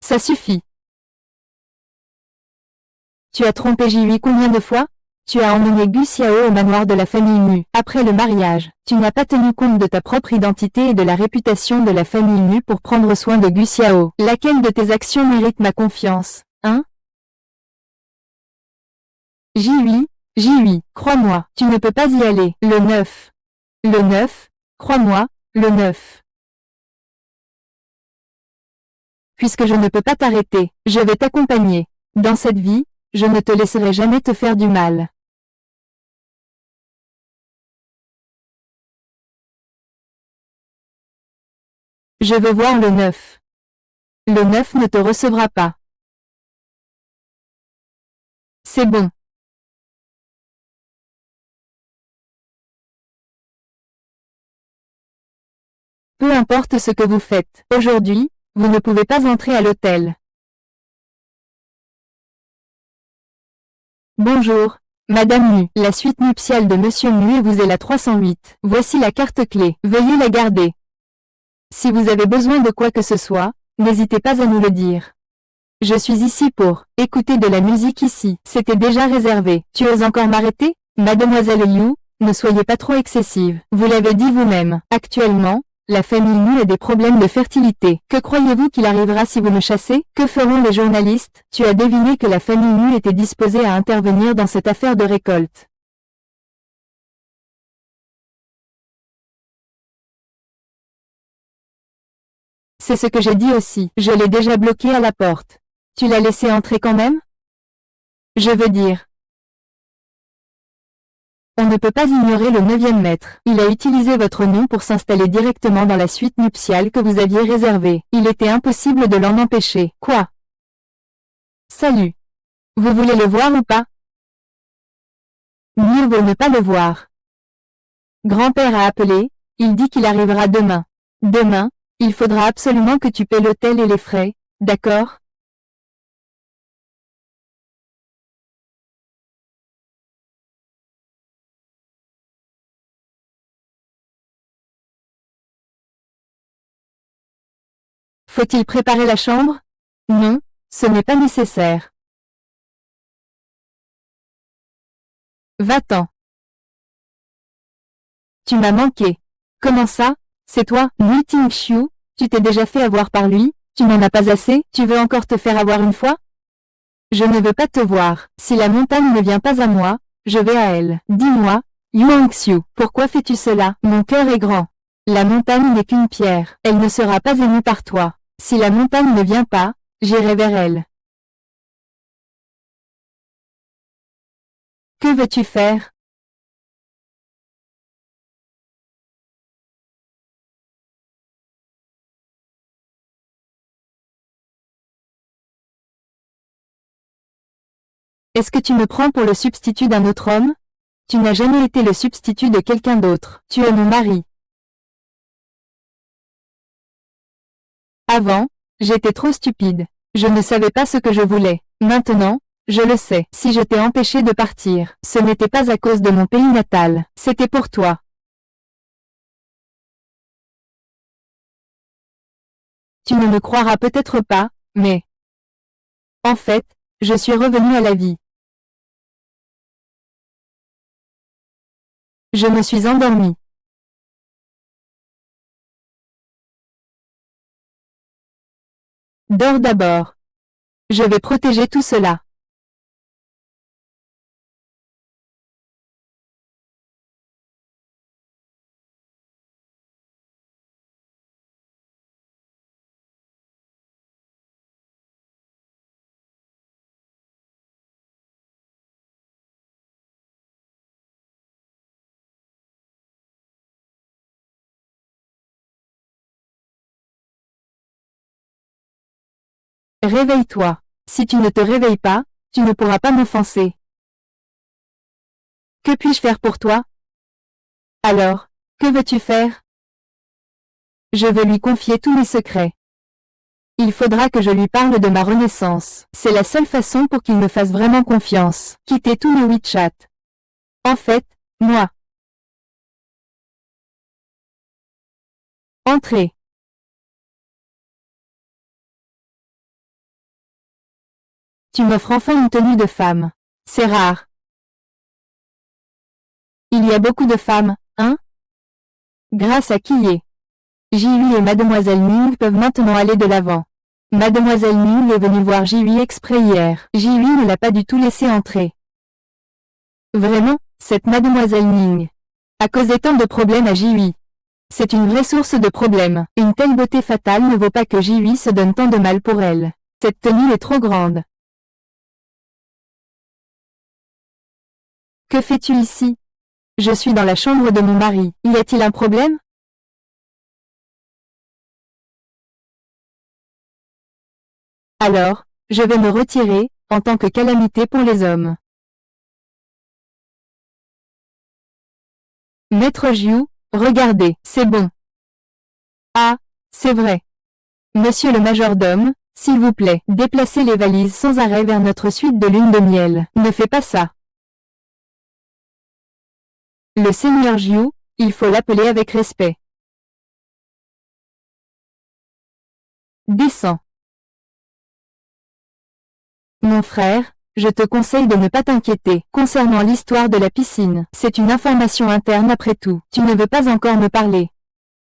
Ça suffit. Tu as trompé Jiu combien de fois? Tu as emmené Gu Xiao au manoir de la famille Mu. Après le mariage, tu n'as pas tenu compte de ta propre identité et de la réputation de la famille Mu pour prendre soin de Gu Xiao. Laquelle de tes actions mérite ma confiance, hein? Jiu, crois-moi, tu ne peux pas y aller. Le 9. Le 9, crois-moi, le 9. Puisque je ne peux pas t'arrêter, je vais t'accompagner. Dans cette vie, je ne te laisserai jamais te faire du mal. Je veux voir le 9. Le 9 ne te recevra pas. C'est bon. Peu importe ce que vous faites, aujourd'hui, vous ne pouvez pas entrer à l'hôtel. Bonjour, Madame Mu. La suite nuptiale de Monsieur Mu et vous est la 308. Voici la carte clé. Veuillez la garder. Si vous avez besoin de quoi que ce soit, n'hésitez pas à nous le dire. Je suis ici pour écouter de la musique ici. C'était déjà réservé. Tu oses encore m'arrêter? Mademoiselle Yu, ne soyez pas trop excessive. Vous l'avez dit vous-même. Actuellement, la famille Mu a des problèmes de fertilité. Que croyez-vous qu'il arrivera si vous me chassez? Que feront les journalistes? Tu as deviné que la famille Mu était disposée à intervenir dans cette affaire de récolte. C'est ce que j'ai dit aussi. Je l'ai déjà bloqué à la porte. Tu l'as laissé entrer quand même? Je veux dire. On ne peut pas ignorer le 9e maître. Il a utilisé votre nom pour s'installer directement dans la suite nuptiale que vous aviez réservée. Il était impossible de l'en empêcher. Quoi? Salut. Vous voulez le voir ou pas? Mieux vaut ne pas le voir. Grand-père a appelé, il dit qu'il arrivera demain. Demain, il faudra absolument que tu paies l'hôtel et les frais, d'accord? Faut-il préparer la chambre? Non, ce n'est pas nécessaire. Va-t'en. Tu m'as manqué. Comment ça? C'est toi, Mu Tingxiu? Tu t'es déjà fait avoir par lui? Tu n'en as pas assez? Tu veux encore te faire avoir une fois? Je ne veux pas te voir. Si la montagne ne vient pas à moi, je vais à elle. Dis-moi, Yuangxiu, pourquoi fais-tu cela? Mon cœur est grand. La montagne n'est qu'une pierre. Elle ne sera pas émue par toi. Si la montagne ne vient pas, j'irai vers elle. Que veux-tu faire? Est-ce que tu me prends pour le substitut d'un autre homme? Tu n'as jamais été le substitut de quelqu'un d'autre. Tu es mon mari. Avant, j'étais trop stupide. Je ne savais pas ce que je voulais. Maintenant, je le sais. Si je t'ai empêché de partir, ce n'était pas à cause de mon pays natal. C'était pour toi. Tu ne me croiras peut-être pas, mais... En fait, je suis revenu à la vie. Je me suis endormi. Dors d'abord. Je vais protéger tout cela. Réveille-toi. Si tu ne te réveilles pas, tu ne pourras pas m'offenser. Que puis-je faire pour toi? Alors, que veux-tu faire? Je veux lui confier tous mes secrets. Il faudra que je lui parle de ma renaissance. C'est la seule façon pour qu'il me fasse vraiment confiance. Quittez tous mes WeChat. En fait, moi. Entrez. Tu m'offres enfin une tenue de femme. C'est rare. Il y a beaucoup de femmes, hein? Grâce à qui est Ji-Hui et Mademoiselle Ning peuvent maintenant aller de l'avant. Mademoiselle Ning est venue voir Ji-Hui exprès hier. Ji-Hui ne l'a pas du tout laissé entrer. Vraiment, cette Mademoiselle Ning a causé tant de problèmes à Ji-Hui. C'est une vraie source de problèmes. Une telle beauté fatale ne vaut pas que Ji-Hui se donne tant de mal pour elle. Cette tenue est trop grande. Que fais-tu ici? Je suis dans la chambre de mon mari. Y a-t-il un problème? Alors, je vais me retirer, en tant que calamité pour les hommes. Maître Jiu, regardez, c'est bon. Ah, c'est vrai. Monsieur le majordome, s'il vous plaît, déplacez les valises sans arrêt vers notre suite de lune de miel. Ne fais pas ça. Le seigneur Jiu, il faut l'appeler avec respect. Descends. Mon frère, je te conseille de ne pas t'inquiéter concernant l'histoire de la piscine. C'est une information interne après tout. Tu ne veux pas encore me parler.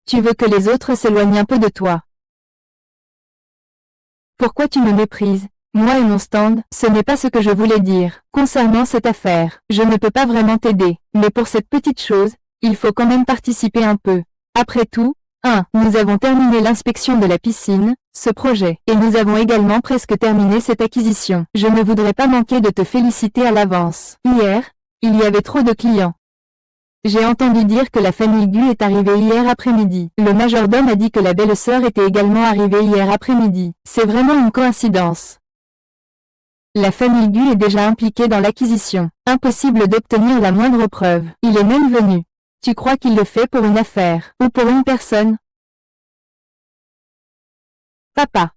Tu veux que les autres s'éloignent un peu de toi. Pourquoi tu me méprises? Moi et mon stand, ce n'est pas ce que je voulais dire. Concernant cette affaire, je ne peux pas vraiment t'aider. Mais pour cette petite chose, il faut quand même participer un peu. Après tout, nous avons terminé l'inspection de la piscine, ce projet, et nous avons également presque terminé cette acquisition. Je ne voudrais pas manquer de te féliciter à l'avance. Hier, il y avait trop de clients. J'ai entendu dire que la famille Gu est arrivée hier après-midi. Le majordome a dit que la belle-sœur était également arrivée hier après-midi. C'est vraiment une coïncidence. La famille Gu est déjà impliquée dans l'acquisition. Impossible d'obtenir la moindre preuve. Il est même venu. Tu crois qu'il le fait pour une affaire, ou pour une personne? Papa.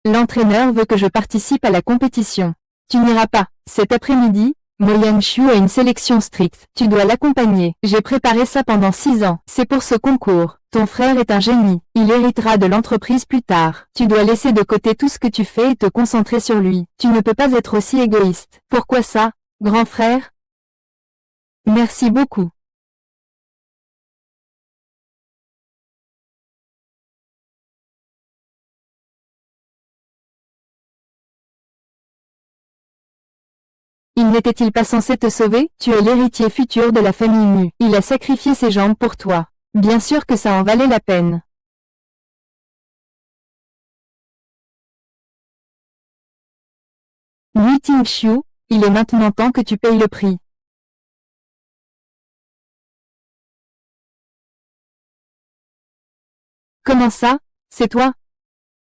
L'entraîneur veut que je participe à la compétition. Tu n'iras pas. Cet après-midi, Moyan Shu a une sélection stricte. Tu dois l'accompagner. J'ai préparé ça pendant 6 ans. C'est pour ce concours. Ton frère est un génie. Il héritera de l'entreprise plus tard. Tu dois laisser de côté tout ce que tu fais et te concentrer sur lui. Tu ne peux pas être aussi égoïste. Pourquoi ça, grand frère? Merci beaucoup. Il n'était-il pas censé te sauver? Tu es l'héritier futur de la famille Mu. Il a sacrifié ses jambes pour toi. Bien sûr que ça en valait la peine. Lui Tingxiu, il est maintenant temps que tu payes le prix. Comment ça? C'est toi?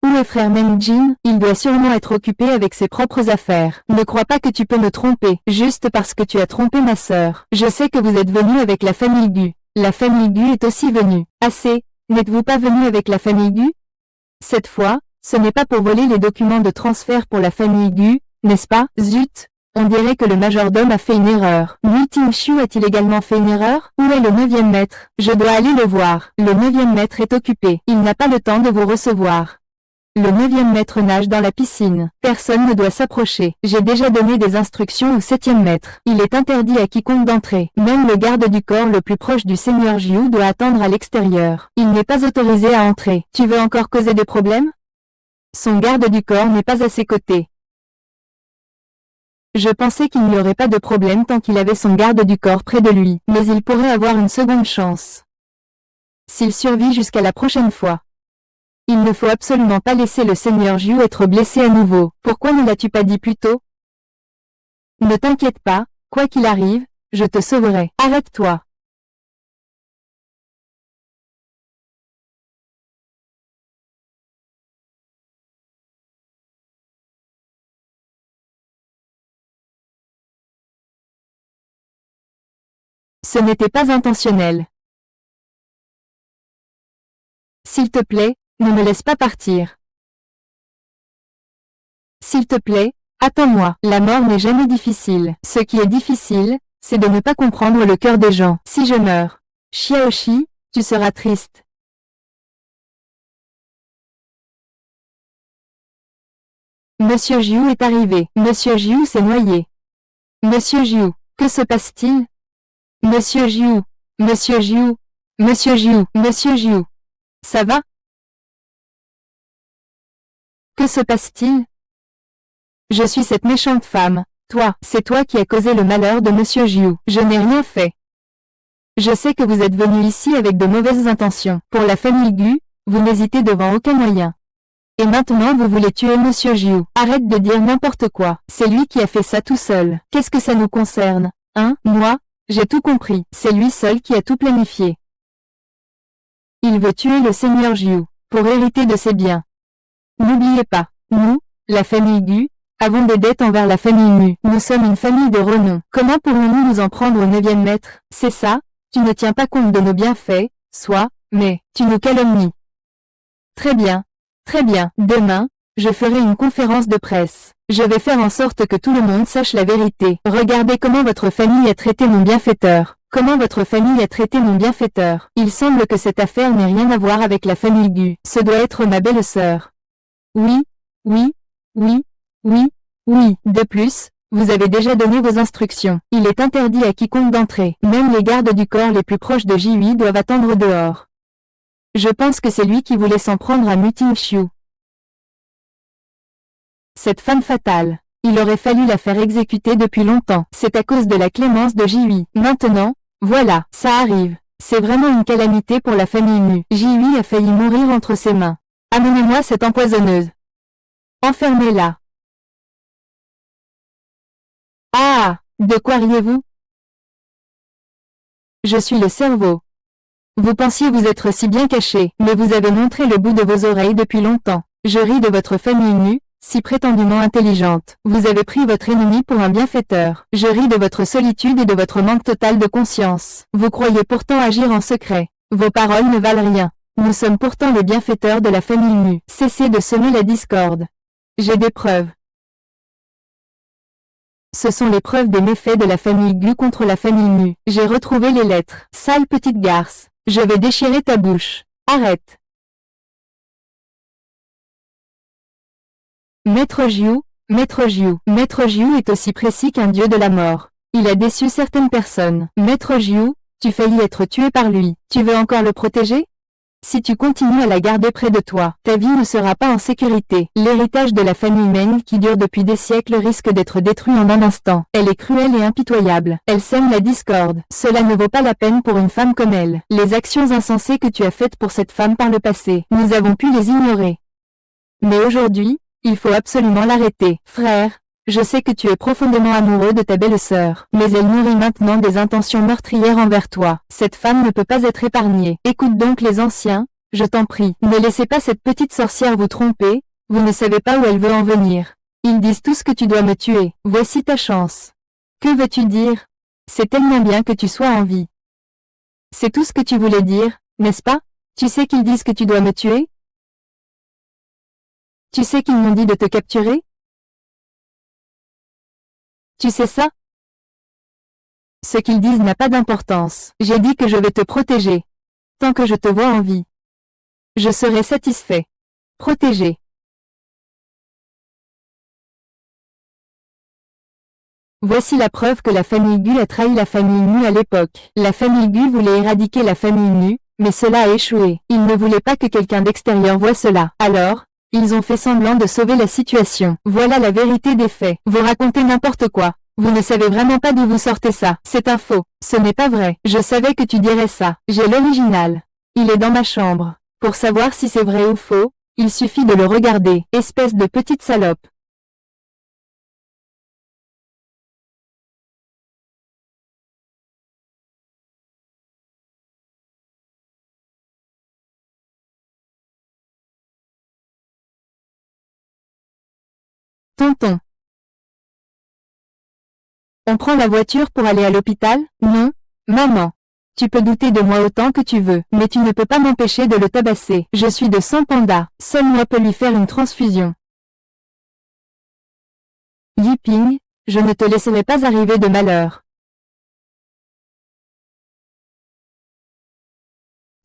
Où est frère Meng Jin? Il doit sûrement être occupé avec ses propres affaires. Ne crois pas que tu peux me tromper, juste parce que tu as trompé ma sœur. Je sais que vous êtes venu avec la famille Gu. La famille Gu est aussi venue. Assez, n'êtes-vous pas venu avec la famille Gu? Cette fois, ce n'est pas pour voler les documents de transfert pour la famille Gu, n'est-ce pas? Zut! On dirait que le majordome a fait une erreur. Lui Tingxiu a-t-il également fait une erreur? Où est le 9e maître? Je dois aller le voir. Le 9e maître est occupé. Il n'a pas le temps de vous recevoir. Le 9e maître nage dans la piscine. Personne ne doit s'approcher. J'ai déjà donné des instructions au 7e maître. Il est interdit à quiconque d'entrer. Même le garde du corps le plus proche du seigneur Jiu doit attendre à l'extérieur. Il n'est pas autorisé à entrer. Tu veux encore causer des problèmes? Son garde du corps n'est pas à ses côtés. Je pensais qu'il n'y aurait pas de problème tant qu'il avait son garde du corps près de lui, mais il pourrait avoir une seconde chance. S'il survit jusqu'à la prochaine fois. Il ne faut absolument pas laisser le seigneur Jiu être blessé à nouveau. Pourquoi ne l'as-tu pas dit plus tôt? Ne t'inquiète pas, quoi qu'il arrive, je te sauverai. Arrête-toi. Ce n'était pas intentionnel. S'il te plaît, ne me laisse pas partir. S'il te plaît, attends-moi. La mort n'est jamais difficile. Ce qui est difficile, c'est de ne pas comprendre le cœur des gens. Si je meurs, Xiaoshi, tu seras triste. Monsieur Jiu est arrivé. Monsieur Jiu s'est noyé. Monsieur Jiu, que se passe-t-il? Monsieur Jiu, Monsieur Jiu, Monsieur Jiu, Monsieur Jiu. Ça va? Que se passe-t-il? Je suis cette méchante femme. Toi, c'est toi qui as causé le malheur de Monsieur Jiu. Je n'ai rien fait. Je sais que vous êtes venu ici avec de mauvaises intentions. Pour la famille Gu, vous n'hésitez devant aucun moyen. Et maintenant vous voulez tuer Monsieur Jiu. Arrête de dire n'importe quoi. C'est lui qui a fait ça tout seul. Qu'est-ce que ça nous concerne? Hein? Moi? J'ai tout compris. C'est lui seul qui a tout planifié. Il veut tuer le seigneur Jiu, pour hériter de ses biens. N'oubliez pas, nous, la famille Gu, avons des dettes envers la famille Mu. Nous sommes une famille de renom. Comment pourrions-nous nous en prendre au 9e maître? C'est ça? Tu ne tiens pas compte de nos bienfaits, soit, mais, tu nous calomnies. Très bien. Très bien. Demain, je ferai une conférence de presse. Je vais faire en sorte que tout le monde sache la vérité. Regardez comment votre famille a traité mon bienfaiteur. Comment votre famille a traité mon bienfaiteur. Il semble que cette affaire n'ait rien à voir avec la famille Gu. Ce doit être ma belle-sœur. Oui, oui, oui, oui, oui. De plus, vous avez déjà donné vos instructions. Il est interdit à quiconque d'entrer. Même les gardes du corps les plus proches de Jihui doivent attendre dehors. Je pense que c'est lui qui voulait s'en prendre à Mu Tingxiu. Cette femme fatale. Il aurait fallu la faire exécuter depuis longtemps. C'est à cause de la clémence de Jihui. Maintenant, voilà, ça arrive. C'est vraiment une calamité pour la famille Mu. Jihui a failli mourir entre ses mains. Amenez-moi cette empoisonneuse. Enfermez-la. Ah, de quoi riez-vous? Je suis le cerveau. Vous pensiez vous être si bien caché, mais vous avez montré le bout de vos oreilles depuis longtemps. Je ris de votre famille Mu, si prétendument intelligente. Vous avez pris votre ennemi pour un bienfaiteur. Je ris de votre solitude et de votre manque total de conscience. Vous croyez pourtant agir en secret. Vos paroles ne valent rien. Nous sommes pourtant les bienfaiteurs de la famille Mu. Cessez de semer la discorde. J'ai des preuves. Ce sont les preuves des méfaits de la famille Gu contre la famille Mu. J'ai retrouvé les lettres. Sale petite garce. Je vais déchirer ta bouche. Arrête. Maître Jiu, Maître Jiu. Maître Jiu est aussi précis qu'un dieu de la mort. Il a déçu certaines personnes. Maître Jiu, tu faillis être tué par lui. Tu veux encore le protéger? Si tu continues à la garder près de toi, ta vie ne sera pas en sécurité. L'héritage de la famille Meng qui dure depuis des siècles risque d'être détruit en un instant. Elle est cruelle et impitoyable. Elle sème la discorde. Cela ne vaut pas la peine pour une femme comme elle. Les actions insensées que tu as faites pour cette femme par le passé, nous avons pu les ignorer. Mais aujourd'hui, il faut absolument l'arrêter. Frère, je sais que tu es profondément amoureux de ta belle-sœur, mais elle nourrit maintenant des intentions meurtrières envers toi. Cette femme ne peut pas être épargnée. Écoute donc les anciens, je t'en prie. Ne laissez pas cette petite sorcière vous tromper, vous ne savez pas où elle veut en venir. Ils disent tous que tu dois me tuer. Voici ta chance. Que veux-tu dire? C'est tellement bien que tu sois en vie. C'est tout ce que tu voulais dire, n'est-ce pas? Tu sais qu'ils disent que tu dois me tuer? Tu sais qu'ils m'ont dit de te capturer? Tu sais ça? Ce qu'ils disent n'a pas d'importance. J'ai dit que je vais te protéger. Tant que je te vois en vie. Je serai satisfait. Protégé. Voici la preuve que la famille Gu a trahi la famille Mu à l'époque. La famille Gu voulait éradiquer la famille Mu, mais cela a échoué. Ils ne voulaient pas que quelqu'un d'extérieur voie cela. Alors, ils ont fait semblant de sauver la situation. Voilà la vérité des faits. Vous racontez n'importe quoi. Vous ne savez vraiment pas d'où vous sortez ça. C'est un faux. Ce n'est pas vrai. Je savais que tu dirais ça. J'ai l'original. Il est dans ma chambre. Pour savoir si c'est vrai ou faux, il suffit de le regarder. Espèce de petite salope. Tonton. On prend la voiture pour aller à l'hôpital? Non, maman. Tu peux douter de moi autant que tu veux, mais tu ne peux pas m'empêcher de le tabasser. Je suis de sang panda. Seul moi peut lui faire une transfusion. Yiping, je ne te laisserai pas arriver de malheur.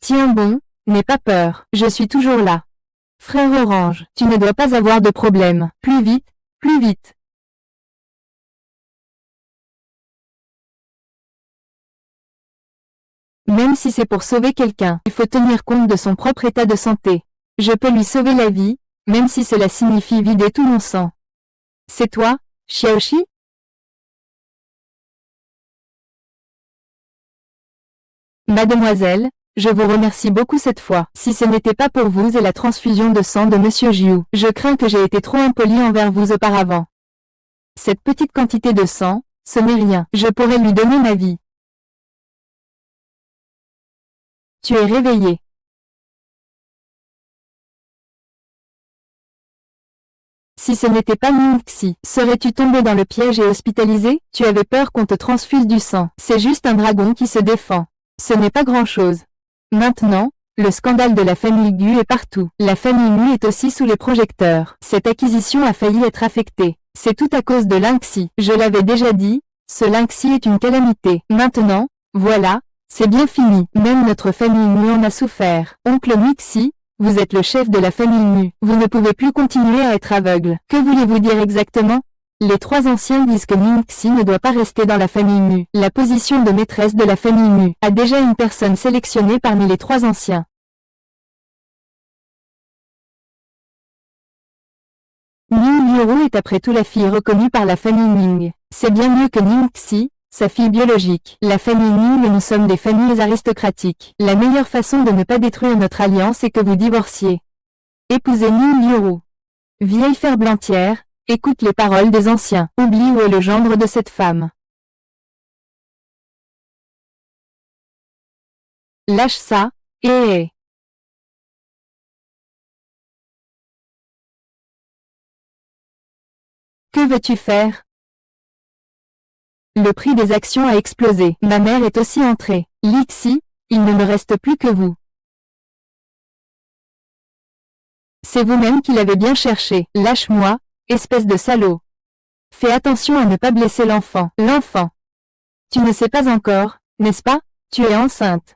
Tiens bon, n'aie pas peur, je suis toujours là. Frère Orange, tu ne dois pas avoir de problème. Plus vite, plus vite. Même si c'est pour sauver quelqu'un, il faut tenir compte de son propre état de santé. Je peux lui sauver la vie, même si cela signifie vider tout mon sang. C'est toi, Xiaoxi? Mademoiselle, je vous remercie beaucoup cette fois. Si ce n'était pas pour vous et la transfusion de sang de Monsieur Jiu, je crains que j'ai été trop impoli envers vous auparavant. Cette petite quantité de sang, ce n'est rien. Je pourrais lui donner ma vie. Tu es réveillé. Si ce n'était pas Ningxi, serais-tu tombé dans le piège et hospitalisé? Tu avais peur qu'on te transfuse du sang. C'est juste un dragon qui se défend. Ce n'est pas grand-chose. Maintenant, le scandale de la famille Gu est partout. La famille Mu est aussi sous les projecteurs. Cette acquisition a failli être affectée. C'est tout à cause de Lingxi. Je l'avais déjà dit, ce Lingxi est une calamité. Maintenant, voilà, c'est bien fini. Même notre famille Mu en a souffert. Oncle Mixi, vous êtes le chef de la famille Mu. Vous ne pouvez plus continuer à être aveugle. Que voulez-vous dire exactement? Les trois anciens disent que Ningxi ne doit pas rester dans la famille Mu. La position de maîtresse de la famille Mu a déjà une personne sélectionnée parmi les trois anciens. Ning Liuru est après tout la fille reconnue par la famille Ning. C'est bien mieux que Ningxi, sa fille biologique. La famille Ning et nous sommes des familles aristocratiques. La meilleure façon de ne pas détruire notre alliance est que vous divorciez. Épousez Ning Liuru. Vieille ferblantière, écoute les paroles des anciens. Oublie où est le gendre de cette femme. Lâche ça, et... Que veux-tu faire? Le prix des actions a explosé. Ma mère est aussi entrée. Lixi, il ne me reste plus que vous. C'est vous-même qui l'avez bien cherché. Lâche-moi, espèce de salaud. Fais attention à ne pas blesser l'enfant. L'enfant. Tu ne sais pas encore, n'est-ce pas? Tu es enceinte.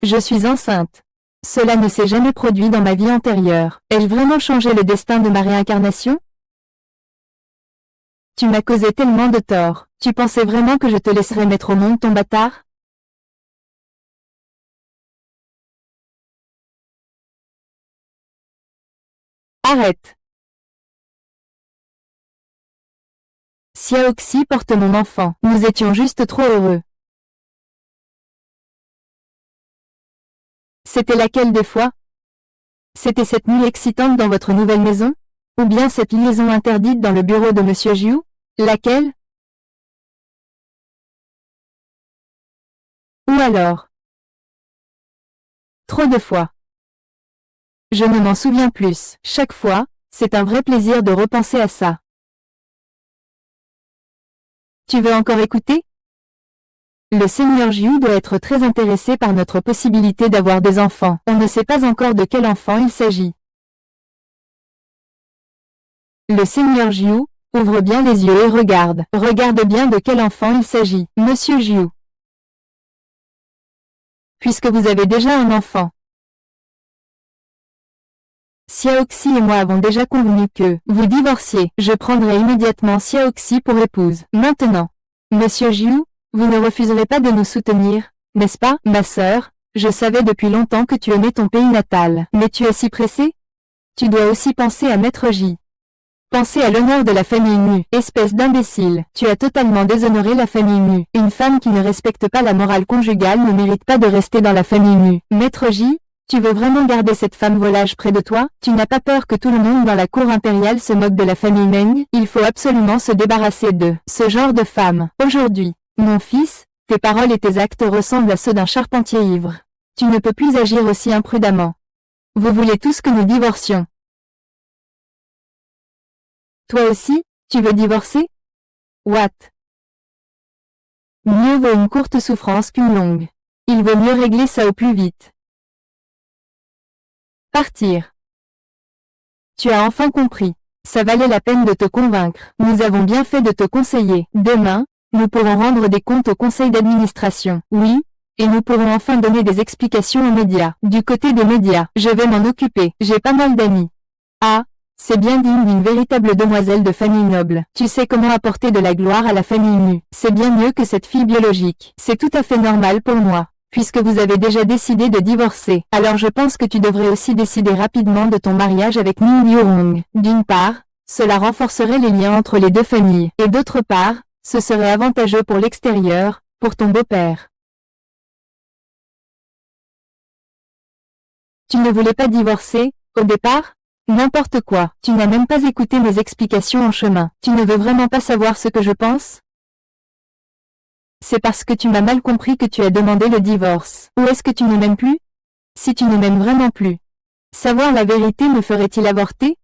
Je suis enceinte. Cela ne s'est jamais produit dans ma vie antérieure. Ai-je vraiment changé le destin de ma réincarnation? Tu m'as causé tellement de tort. Tu pensais vraiment que je te laisserais mettre au monde ton bâtard? Arrête. Xiaoxi porte mon enfant. Nous étions juste trop heureux. C'était laquelle des fois? C'était cette nuit excitante dans votre nouvelle maison? Ou bien cette liaison interdite dans le bureau de Monsieur Jiu? Laquelle? Ou alors? Trop de fois. Je ne m'en souviens plus. Chaque fois, c'est un vrai plaisir de repenser à ça. Tu veux encore écouter? Le seigneur Jiu doit être très intéressé par notre possibilité d'avoir des enfants. On ne sait pas encore de quel enfant il s'agit. Le seigneur Jiu, ouvre bien les yeux et regarde. Regarde bien de quel enfant il s'agit. Monsieur Jiu. Puisque vous avez déjà un enfant. Xiaoxi et moi avons déjà convenu que vous divorciez. Je prendrai immédiatement Xiaoxi pour épouse. Maintenant. Monsieur Jiu, vous ne refuserez pas de nous soutenir, n'est-ce pas, ma sœur? Je savais depuis longtemps que tu aimais ton pays natal. Mais tu es si pressé? Tu dois aussi penser à Maître J. Pensez à l'honneur de la famille Mu. Espèce d'imbécile. Tu as totalement déshonoré la famille Mu. Une femme qui ne respecte pas la morale conjugale ne mérite pas de rester dans la famille Mu. Maître J, tu veux vraiment garder cette femme volage près de toi? Tu n'as pas peur que tout le monde dans la cour impériale se moque de la famille Meng? Il faut absolument se débarrasser de ce genre de femme. Aujourd'hui, mon fils, tes paroles et tes actes ressemblent à ceux d'un charpentier ivre. Tu ne peux plus agir aussi imprudemment. Vous voulez tous que nous divorcions. Toi aussi, tu veux divorcer? What? Mieux vaut une courte souffrance qu'une longue. Il vaut mieux régler ça au plus vite. Partir. Tu as enfin compris. Ça valait la peine de te convaincre. Nous avons bien fait de te conseiller. Demain, nous pourrons rendre des comptes au conseil d'administration. Oui, et nous pourrons enfin donner des explications aux médias. Du côté des médias, je vais m'en occuper. J'ai pas mal d'amis. Ah, c'est bien digne d'une véritable demoiselle de famille noble. Tu sais comment apporter de la gloire à la famille nue. C'est bien mieux que cette fille biologique. C'est tout à fait normal pour moi. Puisque vous avez déjà décidé de divorcer, alors je pense que tu devrais aussi décider rapidement de ton mariage avec Min Yoo-hong. D'une part, cela renforcerait les liens entre les deux familles. Et d'autre part, ce serait avantageux pour l'extérieur, pour ton beau-père. Tu ne voulais pas divorcer, au départ? N'importe quoi. Tu n'as même pas écouté mes explications en chemin. Tu ne veux vraiment pas savoir ce que je pense? C'est parce que tu m'as mal compris que tu as demandé le divorce. Ou est-ce que tu ne m'aimes plus? Si tu ne m'aimes vraiment plus. Savoir la vérité me ferait-il avorter?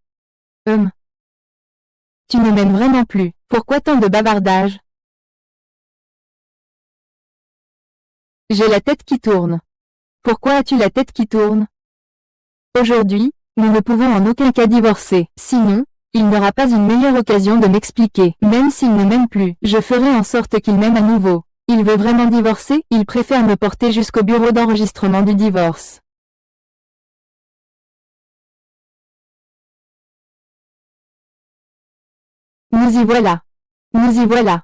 Tu ne m'aimes vraiment plus. Pourquoi tant de bavardage? J'ai la tête qui tourne. Pourquoi as-tu la tête qui tourne? Aujourd'hui, nous ne pouvons en aucun cas divorcer. Sinon, il n'aura pas une meilleure occasion de m'expliquer. Même s'il ne m'aime plus, je ferai en sorte qu'il m'aime à nouveau. Il veut vraiment divorcer? Il préfère me porter jusqu'au bureau d'enregistrement du divorce. Nous y voilà. Nous y voilà.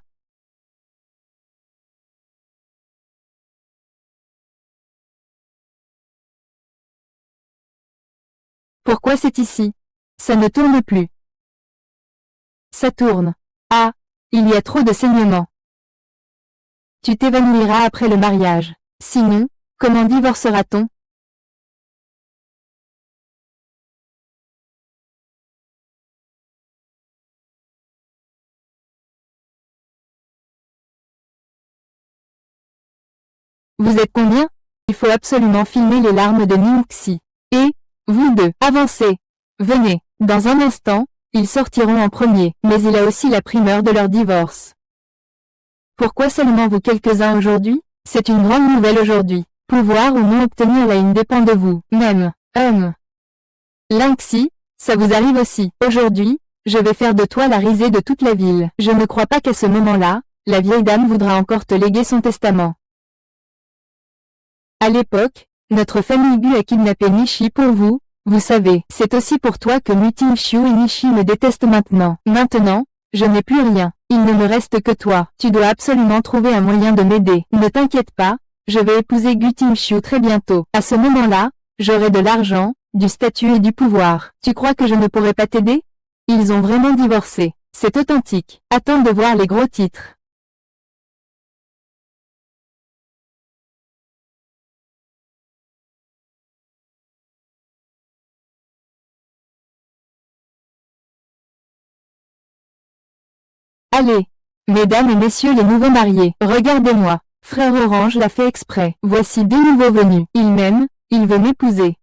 Pourquoi c'est ici? Ça ne tourne plus. Ça tourne. Ah, il y a trop de saignements. Tu t'évanouiras après le mariage. Sinon, comment divorcera-t-on? Vous êtes combien? Il faut absolument filmer les larmes de Ningxi. Et, vous deux, avancez. Venez. Dans un instant, ils sortiront en premier, mais il a aussi la primeur de leur divorce. Pourquoi seulement vous quelques-uns aujourd'hui? C'est une grande nouvelle aujourd'hui. Pouvoir ou non obtenir la une dépend de vous, même. Lingxi, ça vous arrive aussi. Aujourd'hui, je vais faire de toi la risée de toute la ville. Je ne crois pas qu'à ce moment-là, la vieille dame voudra encore te léguer son testament. À l'époque, notre famille Bu a kidnappé Nishi pour vous, vous savez. C'est aussi pour toi que Muting Xiu et Nishi me détestent maintenant. Maintenant, je n'ai plus rien. Il ne me reste que toi. Tu dois absolument trouver un moyen de m'aider. Ne t'inquiète pas, je vais épouser Guting Xiu très bientôt. À ce moment-là, j'aurai de l'argent, du statut et du pouvoir. Tu crois que je ne pourrai pas t'aider? Ils ont vraiment divorcé. C'est authentique. Attends de voir les gros titres. Allez, mesdames et messieurs les nouveaux mariés, regardez-moi. Frère Orange l'a fait exprès. Voici deux nouveaux venus. Il m'aime, il veut m'épouser.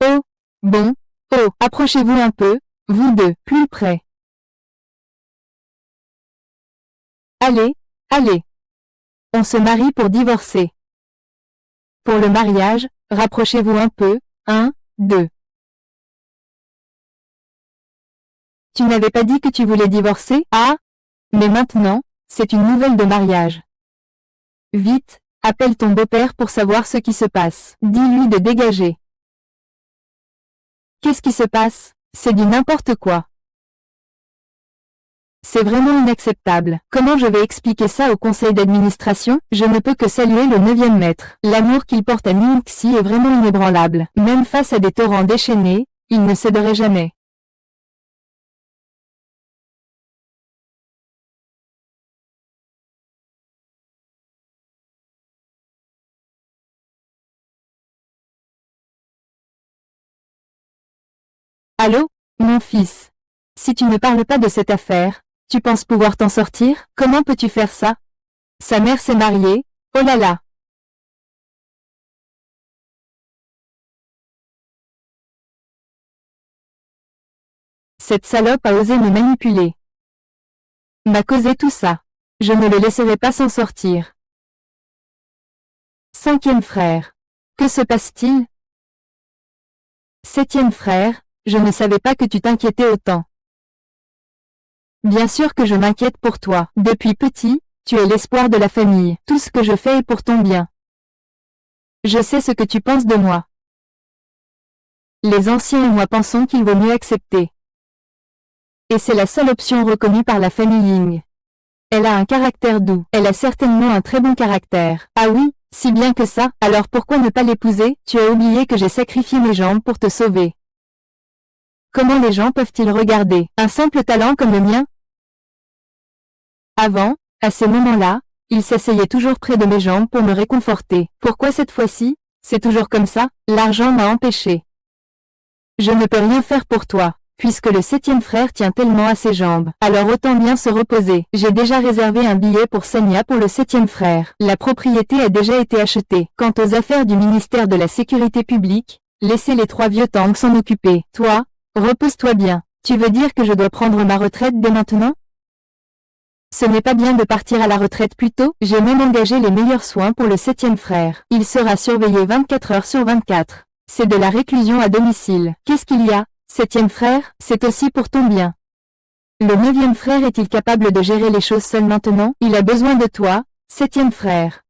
Oh, bon, oh, approchez-vous un peu, vous deux, plus près. Allez, allez. On se marie pour divorcer. Pour le mariage, rapprochez-vous un peu, 1, 2. Tu n'avais pas dit que tu voulais divorcer? Ah, mais maintenant, c'est une nouvelle de mariage. Vite, appelle ton beau-père pour savoir ce qui se passe. Dis-lui de dégager. Qu'est-ce qui se passe? C'est du n'importe quoi. C'est vraiment inacceptable. Comment je vais expliquer ça au conseil d'administration? Je ne peux que saluer le 9e maître. L'amour qu'il porte à Ningxi est vraiment inébranlable. Même face à des torrents déchaînés, il ne céderait jamais. Allô, mon fils? Si tu ne parles pas de cette affaire, tu penses pouvoir t'en sortir? Comment peux-tu faire ça? Sa mère s'est mariée, oh là là! Cette salope a osé me manipuler. M'a causé tout ça. Je ne le laisserai pas s'en sortir. 5e frère. Que se passe-t-il? Septième frère, je ne savais pas que tu t'inquiétais autant. Bien sûr que je m'inquiète pour toi. Depuis petit, tu es l'espoir de la famille. Tout ce que je fais est pour ton bien. Je sais ce que tu penses de moi. Les anciens et moi pensons qu'il vaut mieux accepter. Et c'est la seule option reconnue par la famille Ying. Elle a un caractère doux. Elle a certainement un très bon caractère. Ah oui, si bien que ça, alors pourquoi ne pas l'épouser? Tu as oublié que j'ai sacrifié mes jambes pour te sauver. Comment les gens peuvent-ils regarder un simple talent comme le mien? Avant, à ces moments-là, il s'asseyait toujours près de mes jambes pour me réconforter. Pourquoi cette fois-ci? C'est toujours comme ça, l'argent m'a empêché. Je ne peux rien faire pour toi, puisque le septième frère tient tellement à ses jambes. Alors autant bien se reposer. J'ai déjà réservé un billet pour Sanya pour le septième frère. La propriété a déjà été achetée. Quant aux affaires du ministère de la Sécurité publique, laissez les trois vieux tangs s'en occuper. Toi, repose-toi bien. Tu veux dire que je dois prendre ma retraite dès maintenant? Ce n'est pas bien de partir à la retraite plus tôt. J'ai même engagé les meilleurs soins pour le septième frère. Il sera surveillé 24 heures sur 24. C'est de la réclusion à domicile. Qu'est-ce qu'il y a? Septième frère, c'est aussi pour ton bien. Le neuvième frère est-il capable de gérer les choses seul maintenant? Il a besoin de toi, septième frère.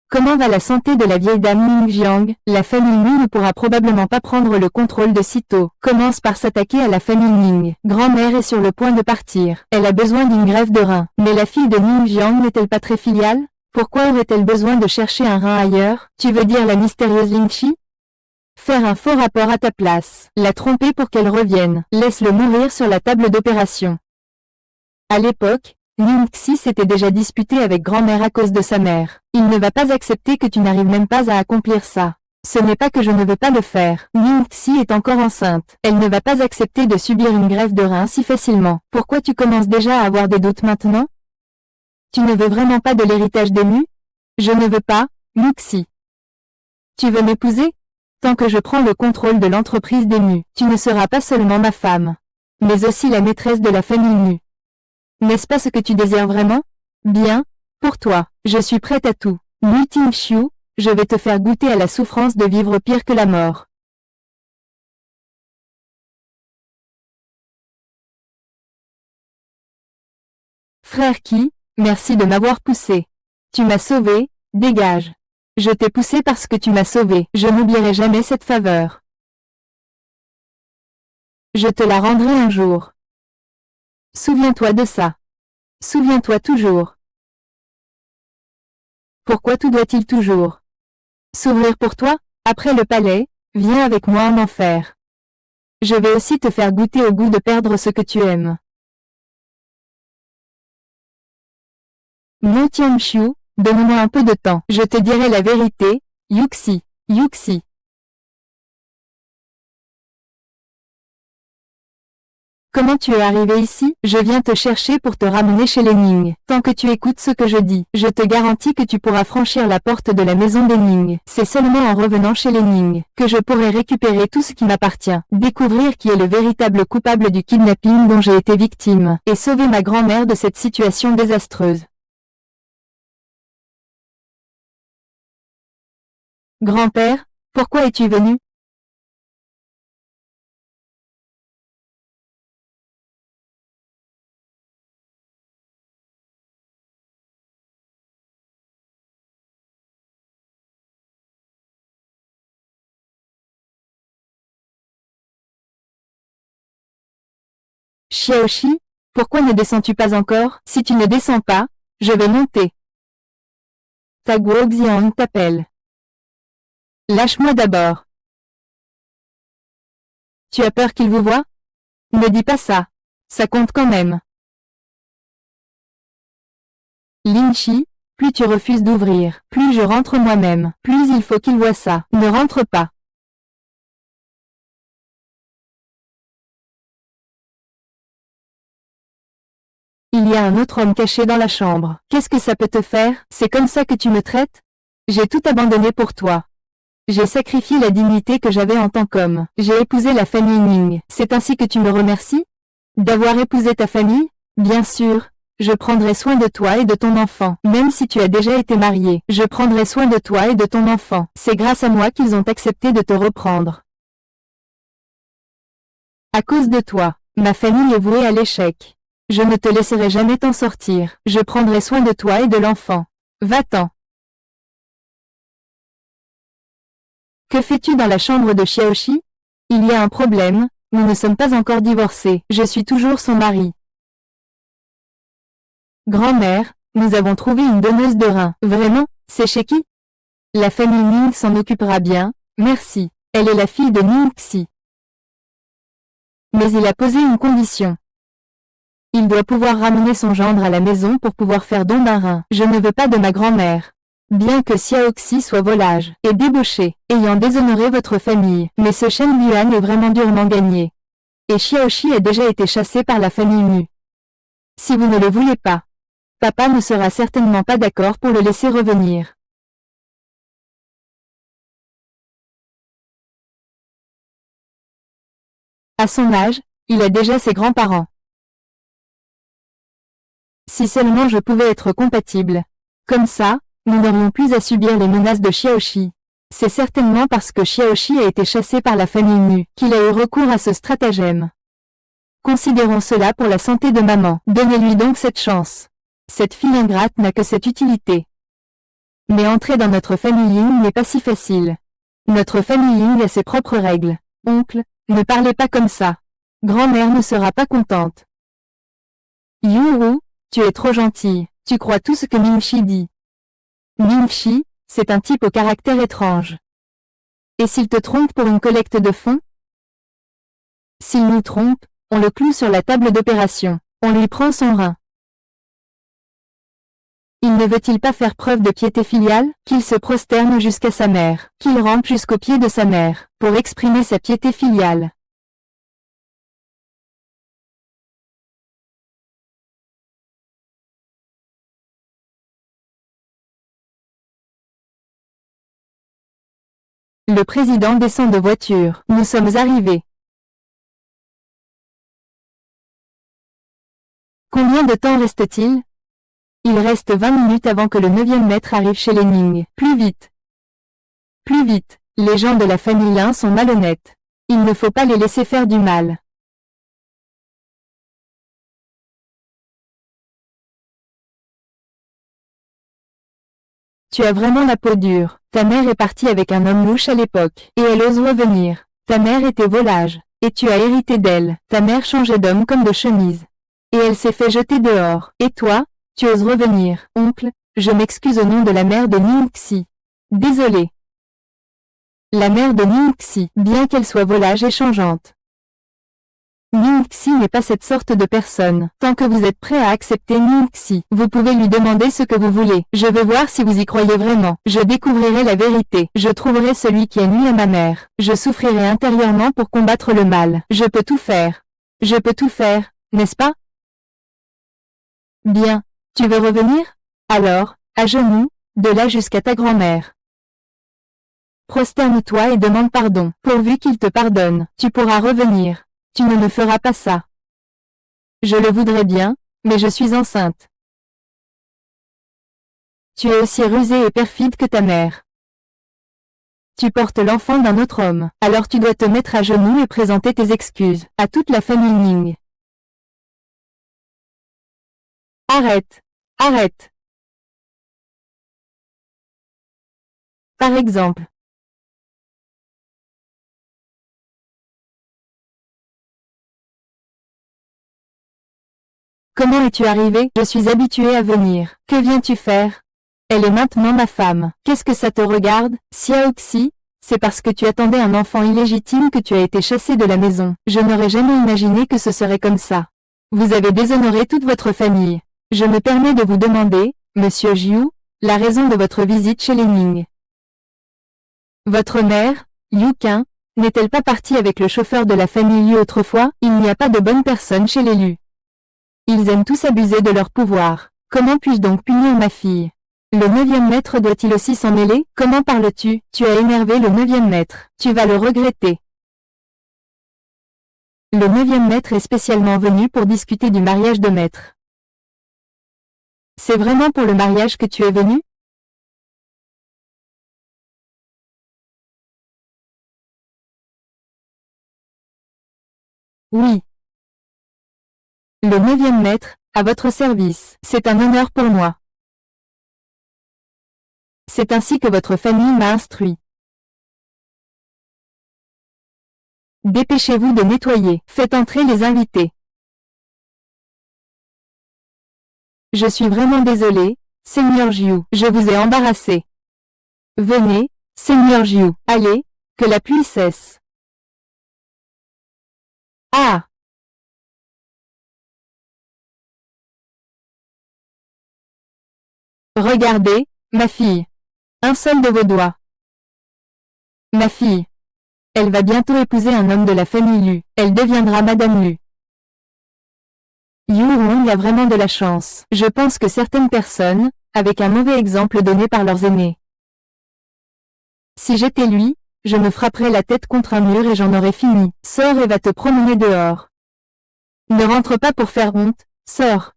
Comment va la santé de la vieille dame Ning Jiang? La famille Ning ne pourra probablement pas prendre le contrôle de sitôt. Commence par s'attaquer à la famille Ning. Grand-mère est sur le point de partir. Elle a besoin d'une greffe de rein. Mais la fille de Ning Jiang n'est-elle pas très filiale? Pourquoi aurait-elle besoin de chercher un rein ailleurs? Tu veux dire la mystérieuse Lin Chi? Faire un faux rapport à ta place. La tromper pour qu'elle revienne. Laisse-le mourir sur la table d'opération. À l'époque, Ning Xi s'était déjà disputé avec grand-mère à cause de sa mère. Il ne va pas accepter que tu n'arrives même pas à accomplir ça. Ce n'est pas que je ne veux pas le faire. Ning Xi est encore enceinte. Elle ne va pas accepter de subir une greffe de rein si facilement. Pourquoi tu commences déjà à avoir des doutes maintenant? Tu ne veux vraiment pas de l'héritage d'Emu? Je ne veux pas, Ning Xi. Tu veux m'épouser? Tant que je prends le contrôle de l'entreprise d'Emu, tu ne seras pas seulement ma femme, mais aussi la maîtresse de la famille Mu. N'est-ce pas ce que tu désires vraiment? Bien, pour toi, je suis prête à tout. Mu Tingxiu, je vais te faire goûter à la souffrance de vivre pire que la mort. Frère Qi, merci de m'avoir poussé. Tu m'as sauvé, dégage. Je t'ai poussé parce que tu m'as sauvé. Je n'oublierai jamais cette faveur. Je te la rendrai un jour. Souviens-toi de ça. Souviens-toi toujours. Pourquoi tout doit-il toujours s'ouvrir pour toi? Après le palais, viens avec moi en enfer. Je vais aussi te faire goûter au goût de perdre ce que tu aimes. Mu Tianxiu, donne-moi un peu de temps. Je te dirai la vérité, Yuxi. Yuxi. Comment tu es arrivé ici? Je viens te chercher pour te ramener chez les Ning. Tant que tu écoutes ce que je dis, je te garantis que tu pourras franchir la porte de la maison des Ning. C'est seulement en revenant chez les Ning que je pourrai récupérer tout ce qui m'appartient, découvrir qui est le véritable coupable du kidnapping dont j'ai été victime, et sauver ma grand-mère de cette situation désastreuse. Grand-père, pourquoi es-tu venu? Xiaoxi, pourquoi ne descends-tu pas encore? Si tu ne descends pas, je vais monter. Ta Guoxiang t'appelle. Lâche-moi d'abord. Tu as peur qu'il vous voie? Ne dis pas ça. Ça compte quand même. Lin Chi, plus tu refuses d'ouvrir, plus je rentre moi-même, plus il faut qu'il voie ça. Ne rentre pas. Il y a un autre homme caché dans la chambre. Qu'est-ce que ça peut te faire? C'est comme ça que tu me traites? J'ai tout abandonné pour toi. J'ai sacrifié la dignité que j'avais en tant qu'homme. J'ai épousé la famille Ning. C'est ainsi que tu me remercies? D'avoir épousé ta famille? Bien sûr, Je prendrai soin de toi et de ton enfant. Même si tu as déjà été marié, je prendrai soin de toi et de ton enfant. C'est grâce à moi qu'ils ont accepté de te reprendre. À cause de toi, ma famille est vouée à l'échec. Je ne te laisserai jamais t'en sortir. Je prendrai soin de toi et de l'enfant. Va-t'en. Que fais-tu dans la chambre de Xiaoxi? Il y a un problème, nous ne sommes pas encore divorcés. Je suis toujours son mari. Grand-mère, nous avons trouvé une donneuse de reins. Vraiment? C'est chez qui? La famille Ning s'en occupera bien, merci. Elle est la fille de Ning Xi. Mais il a posé une condition. Il doit pouvoir ramener son gendre à la maison pour pouvoir faire don d'un rein. Je ne veux pas de ma grand-mère. Bien que Xiaoxi soit volage et débauché, ayant déshonoré votre famille, mais ce Shen Yuan est vraiment durement gagné. Et Xiaoxi a déjà été chassé par la famille Mu. Si vous ne le voulez pas, papa ne sera certainement pas d'accord pour le laisser revenir. À son âge, il a déjà ses grands-parents. Si seulement je pouvais être compatible. Comme ça, nous n'aurions plus à subir les menaces de Xiaoxi. C'est certainement parce que Xiaoxi a été chassé par la famille Mu qu'il a eu recours à ce stratagème. Considérons cela pour la santé de maman. Donnez-lui donc cette chance. Cette fille ingrate n'a que cette utilité. Mais entrer dans notre famille Ying n'est pas si facile. Notre famille Ying a ses propres règles. Oncle, ne parlez pas comme ça. Grand-mère ne sera pas contente. Yuru, tu es trop gentille. Tu crois tout ce que Mingxi dit. Mingxi, c'est un type au caractère étrange. Et s'il te trompe pour une collecte de fonds? S'il nous trompe, on le cloue sur la table d'opération. On lui prend son rein. Il ne veut-il pas faire preuve de piété filiale, qu'il se prosterne jusqu'à sa mère, qu'il rampe jusqu'aux pieds de sa mère, pour exprimer sa piété filiale? Le président descend de voiture. Nous sommes arrivés. Combien de temps reste-t-il? Il reste 20 minutes avant que le 9e maître arrive chez les Ning. Plus vite. Plus vite. Les gens de la famille Lin sont malhonnêtes. Il ne faut pas les laisser faire du mal. Tu as vraiment la peau dure. Ta mère est partie avec un homme louche à l'époque, et elle ose revenir. Ta mère était volage, et tu as hérité d'elle. Ta mère changeait d'homme comme de chemise. Et elle s'est fait jeter dehors. Et toi, tu oses revenir. Oncle, je m'excuse au nom de la mère de Ning Xi. Désolé. La mère de Ning Xi, bien qu'elle soit volage et changeante. Ning Xi n'est pas cette sorte de personne. Tant que vous êtes prêt à accepter Ning Xi, vous pouvez lui demander ce que vous voulez. Je veux voir si vous y croyez vraiment. Je découvrirai la vérité. Je trouverai celui qui a nui à ma mère. Je souffrirai intérieurement pour combattre le mal. Je peux tout faire. Je peux tout faire, n'est-ce pas? Bien. Tu veux revenir? Alors, à genoux, de là jusqu'à ta grand-mère. Prosterne-toi et demande pardon. Pourvu qu'il te pardonne, tu pourras revenir. Tu ne me feras pas ça. Je le voudrais bien, mais je suis enceinte. Tu es aussi rusé et perfide que ta mère. Tu portes l'enfant d'un autre homme, alors tu dois te mettre à genoux et présenter tes excuses à toute la famille Ning. Arrête. Arrête. Par exemple. Comment es-tu arrivé? Je suis habituée à venir. Que viens-tu faire? Elle est maintenant ma femme. Qu'est-ce que ça te regarde? Xiaoxi, c'est parce que tu attendais un enfant illégitime que tu as été chassé de la maison. Je n'aurais jamais imaginé que ce serait comme ça. Vous avez déshonoré toute votre famille. Je me permets de vous demander, Monsieur Jiu, la raison de votre visite chez les Ning. Votre mère, Yu Qin, n'est-elle pas partie avec le chauffeur de la famille Liu autrefois? Il n'y a pas de bonnes personnes chez les Liu. Ils aiment tous abuser de leur pouvoir. Comment puis-je donc punir ma fille? Le 9e maître doit-il aussi s'en mêler? Comment parles-tu? Tu as énervé le 9e maître. Tu vas le regretter. Le 9e maître est spécialement venu pour discuter du mariage de maître. C'est vraiment pour le mariage que tu es venu? Oui. Le 9e maître, à votre service. C'est un honneur pour moi. C'est ainsi que votre famille m'a instruit. Dépêchez-vous de nettoyer. Faites entrer les invités. Je suis vraiment désolé, Seigneur Jiu. Je vous ai embarrassé. Venez, Seigneur Jiu. Allez, que la pluie cesse. Ah! Regardez, ma fille. Un seul de vos doigts. Ma fille. Elle va bientôt épouser un homme de la famille Lu. Elle deviendra Madame Lu. Yu Rong a vraiment de la chance. Je pense que certaines personnes, avec un mauvais exemple donné par leurs aînés. Si j'étais lui, je me frapperais la tête contre un mur et j'en aurais fini. Sors et va te promener dehors. Ne rentre pas pour faire honte, sors.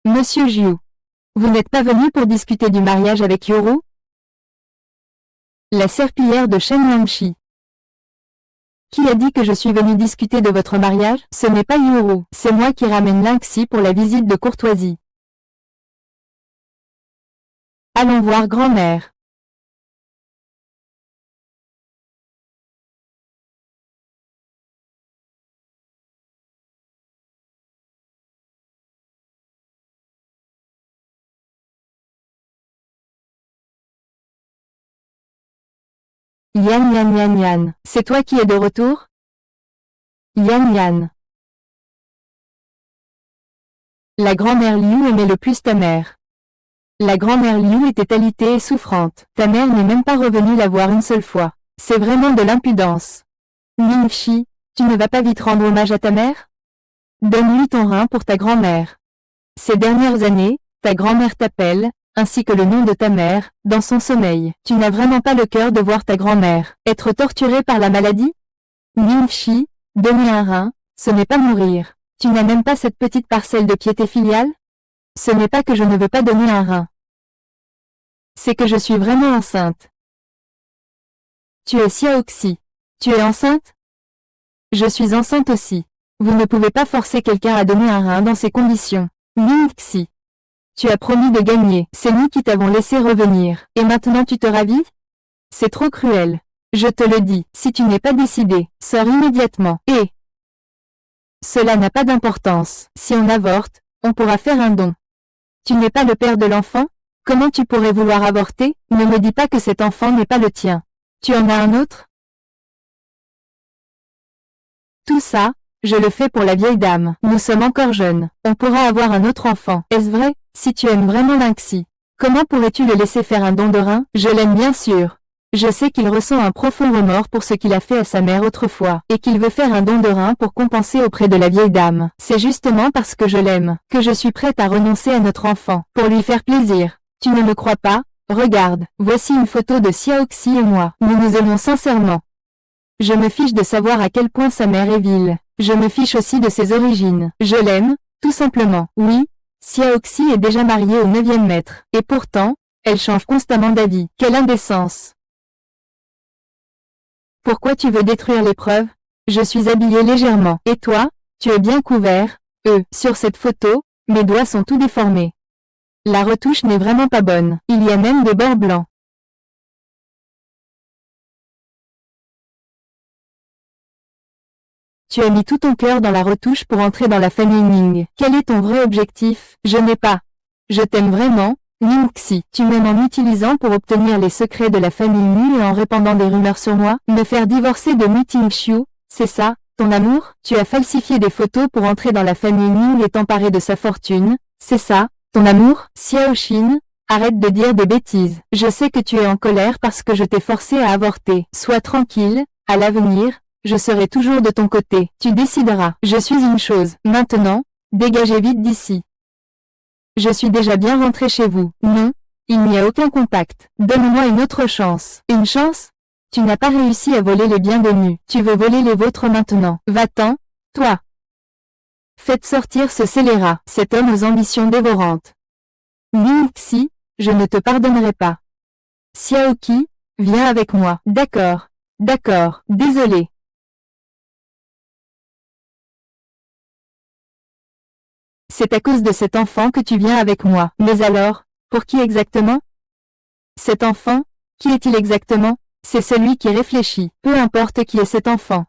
Monsieur Jiu. Vous n'êtes pas venu pour discuter du mariage avec Yoru? La serpillière de Shen Yangshi. Qui a dit que je suis venu discuter de votre mariage? Ce n'est pas Yoru, c'est moi qui ramène Lingxi pour la visite de courtoisie. Allons voir grand-mère. Yan Yan Yan Yan, c'est toi qui es de retour? Yan Yan. La grand-mère Liu aimait le plus ta mère. La grand-mère Liu était alitée et souffrante. Ta mère n'est même pas revenue la voir une seule fois. C'est vraiment de l'impudence. Ningxi, tu ne vas pas vite rendre hommage à ta mère? Donne-lui ton rein pour ta grand-mère. Ces dernières années, ta grand-mère t'appelle, ainsi que le nom de ta mère, dans son sommeil. Tu n'as vraiment pas le cœur de voir ta grand-mère être torturée par la maladie? Ningxi, donner un rein, ce n'est pas mourir. Tu n'as même pas cette petite parcelle de piété filiale? Ce n'est pas que je ne veux pas donner un rein. C'est que je suis vraiment enceinte. Tu es Xiaoxi. Tu es enceinte? Je suis enceinte aussi. Vous ne pouvez pas forcer quelqu'un à donner un rein dans ces conditions. Ningxi. Tu as promis de gagner. C'est nous qui t'avons laissé revenir. Et maintenant tu te ravis? C'est trop cruel. Je te le dis, si tu n'es pas décidé, sors immédiatement. Et cela n'a pas d'importance. Si on avorte, on pourra faire un don. Tu n'es pas le père de l'enfant? Comment tu pourrais vouloir avorter? Ne me dis pas que cet enfant n'est pas le tien. Tu en as un autre? Tout ça, je le fais pour la vieille dame. Nous sommes encore jeunes. On pourra avoir un autre enfant. Est-ce vrai? Si tu aimes vraiment Lingxi, comment pourrais-tu le laisser faire un don de rein? Je l'aime bien sûr. Je sais qu'il ressent un profond remords pour ce qu'il a fait à sa mère autrefois, et qu'il veut faire un don de rein pour compenser auprès de la vieille dame. C'est justement parce que je l'aime, que je suis prête à renoncer à notre enfant, pour lui faire plaisir. Tu ne me crois pas? Regarde, voici une photo de Xiaoxi et moi. Nous nous aimons sincèrement. Je me fiche de savoir à quel point sa mère est vile. Je me fiche aussi de ses origines. Je l'aime, tout simplement. Oui, Xiaoxi est déjà mariée au 9e maître. Et pourtant, elle change constamment d'avis. Quelle indécence! Pourquoi tu veux détruire les preuves? Je suis habillée légèrement. Et toi, tu es bien couvert? Sur cette photo, mes doigts sont tout déformés. La retouche n'est vraiment pas bonne. Il y a même des bords blancs. Tu as mis tout ton cœur dans la retouche pour entrer dans la famille Ning. Quel est ton vrai objectif? Je n'ai pas. Je t'aime vraiment, Ningxi. Tu m'aimes en m'utilisant pour obtenir les secrets de la famille Mu et en répandant des rumeurs sur moi? Me faire divorcer de Mu Tingxiu, c'est ça, ton amour? Tu as falsifié des photos pour entrer dans la famille Ming et t'emparer de sa fortune, c'est ça, ton amour? Xiaoxin, arrête de dire des bêtises. Je sais que tu es en colère parce que je t'ai forcé à avorter. Sois tranquille, à l'avenir, je serai toujours de ton côté. Tu décideras. Je suis une chose. Maintenant, Dégagez vite d'ici. Je suis déjà bien rentré chez vous. Non, il n'y a aucun contact. Donne-moi une autre chance. Une chance? Tu n'as pas réussi à voler les biens de Nu. Tu veux voler les vôtres maintenant. Va-t'en, toi. Faites sortir ce scélérat, cet homme aux ambitions dévorantes. Ningxi, je ne te pardonnerai pas. Xiaoqi, viens avec moi. D'accord, d'accord, désolé. C'est à cause de cet enfant que tu viens avec moi. Mais alors, pour qui exactement? Cet enfant, qui est-il exactement? C'est celui qui réfléchit. Peu importe qui est cet enfant.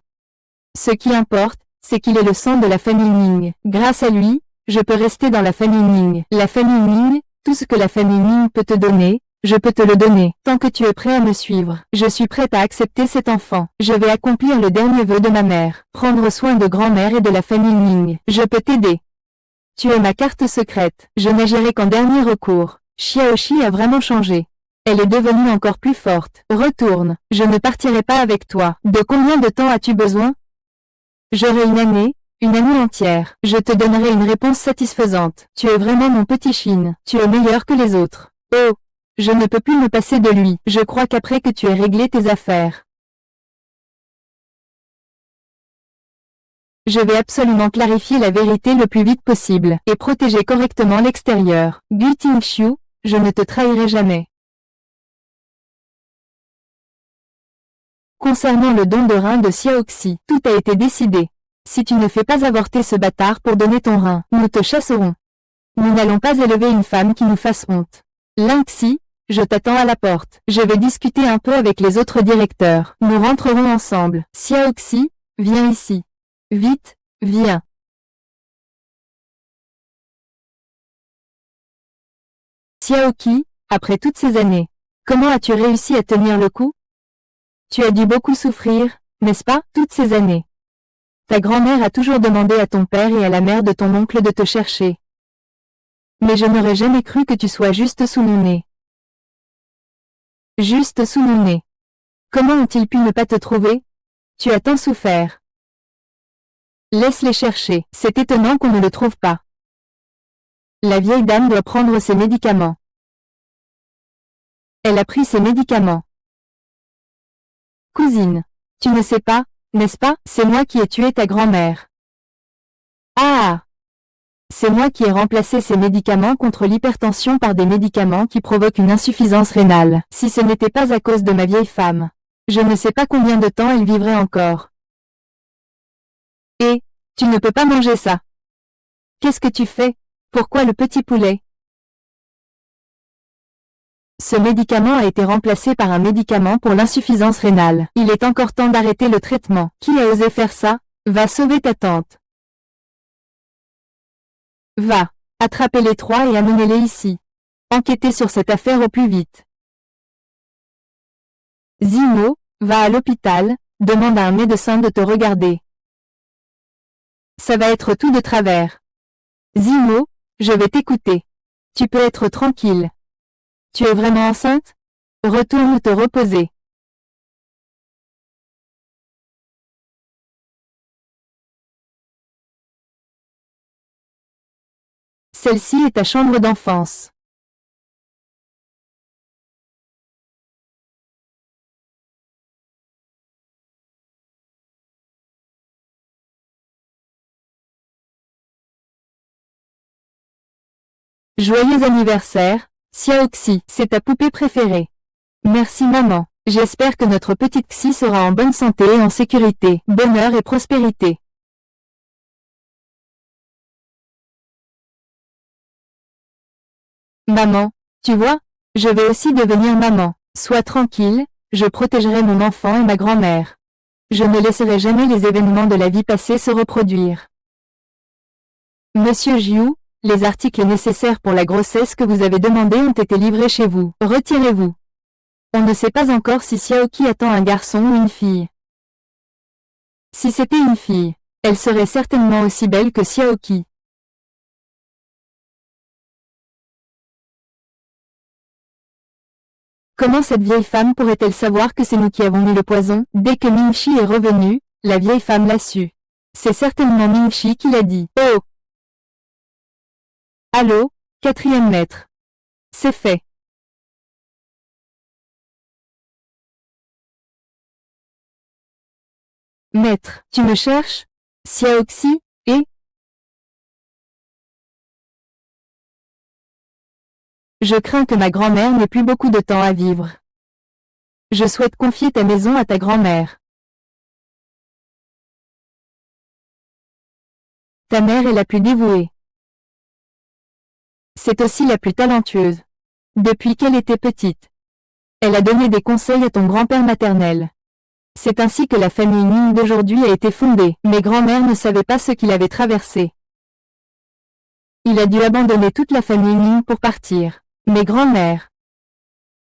Ce qui importe, c'est qu'il est le sang de la famille Ning. Grâce à lui, je peux rester dans la famille Ning. La famille Ning, tout ce que la famille Ning peut te donner, je peux te le donner. Tant que tu es prêt à me suivre, je suis prête à accepter cet enfant. Je vais accomplir le dernier vœu de ma mère. Prendre soin de grand-mère et de la famille Ning. Je peux t'aider. Tu es ma carte secrète. Je n'agirai qu'en dernier recours. Xiaoxi a vraiment changé. Elle est devenue encore plus forte. Retourne. Je ne partirai pas avec toi. De combien de temps as-tu besoin? J'aurai une année entière. Je te donnerai une réponse satisfaisante. Tu es vraiment mon petit Chine. Tu es meilleur que les autres. Oh, je ne peux plus me passer de lui. Je crois qu'après que tu aies réglé tes affaires, je vais absolument clarifier la vérité le plus vite possible et protéger correctement l'extérieur. Gu Tingxiu, je ne te trahirai jamais. Concernant le don de rein de Xiaoxi, tout a été décidé. Si tu ne fais pas avorter ce bâtard pour donner ton rein, nous te chasserons. Nous n'allons pas élever une femme qui nous fasse honte. Lingxi, je t'attends à la porte. Je vais discuter un peu avec les autres directeurs. Nous rentrerons ensemble. Xiaoxi, viens ici. Vite, viens. Xiaoqi, après toutes ces années, comment as-tu réussi à tenir le coup? Tu as dû beaucoup souffrir, n'est-ce pas, toutes ces années. Ta grand-mère a toujours demandé à ton père et à la mère de ton oncle de te chercher. Mais je n'aurais jamais cru que tu sois juste sous mon nez. Juste sous mon nez. Comment ont-ils pu ne pas te trouver? Tu as tant souffert. Laisse-les chercher. C'est étonnant qu'on ne le trouve pas. La vieille dame doit prendre ses médicaments. Elle a pris ses médicaments. Cousine, tu ne sais pas, n'est-ce pas? C'est moi qui ai tué ta grand-mère. Ah! C'est moi qui ai remplacé ces médicaments contre l'hypertension par des médicaments qui provoquent une insuffisance rénale. Si ce n'était pas à cause de ma vieille femme, je ne sais pas combien de temps elle vivrait encore. Et, tu ne peux pas manger ça. Qu'est-ce que tu fais? Pourquoi le petit poulet? Ce médicament a été remplacé par un médicament pour l'insuffisance rénale. Il est encore temps d'arrêter le traitement. Qui a osé faire ça? Va sauver ta tante. Va, attrapez les trois et amenez-les ici. Enquêtez sur cette affaire au plus vite. Zimo, va à l'hôpital, demande à un médecin de te regarder. Ça va être tout de travers. Zimo, je vais t'écouter. Tu peux être tranquille. Tu es vraiment enceinte? Retourne te reposer. Celle-ci est ta chambre d'enfance. Joyeux anniversaire, Xiaoxi, c'est ta poupée préférée. Merci maman. J'espère que notre petite Xi sera en bonne santé et en sécurité, bonheur et prospérité. Maman, tu vois, je vais aussi devenir maman. Sois tranquille, je protégerai mon enfant et ma grand-mère. Je ne laisserai jamais les événements de la vie passée se reproduire. Monsieur Jiu, les articles nécessaires pour la grossesse que vous avez demandés ont été livrés chez vous. Retirez-vous. On ne sait pas encore si Xiaoqi attend un garçon ou une fille. Si c'était une fille, elle serait certainement aussi belle que Xiaoqi. Comment cette vieille femme pourrait-elle savoir que c'est nous qui avons mis le poison? Dès que Mingxi est revenu, la vieille femme l'a su. C'est certainement Mingxi qui l'a dit. Oh! Allô, quatrième maître. C'est fait. Maître, tu me cherches? Xiaoxi, et? Je crains que ma grand-mère n'ait plus beaucoup de temps à vivre. Je souhaite confier ta maison à ta grand-mère. Ta mère est la plus dévouée. C'est aussi la plus talentueuse. Depuis qu'elle était petite, elle a donné des conseils à ton grand-père maternel. C'est ainsi que la famille Ming d'aujourd'hui a été fondée. Mes grands-mères ne savaient pas ce qu'il avait traversé. Il a dû abandonner toute la famille Ming pour partir. Mes grands-mères.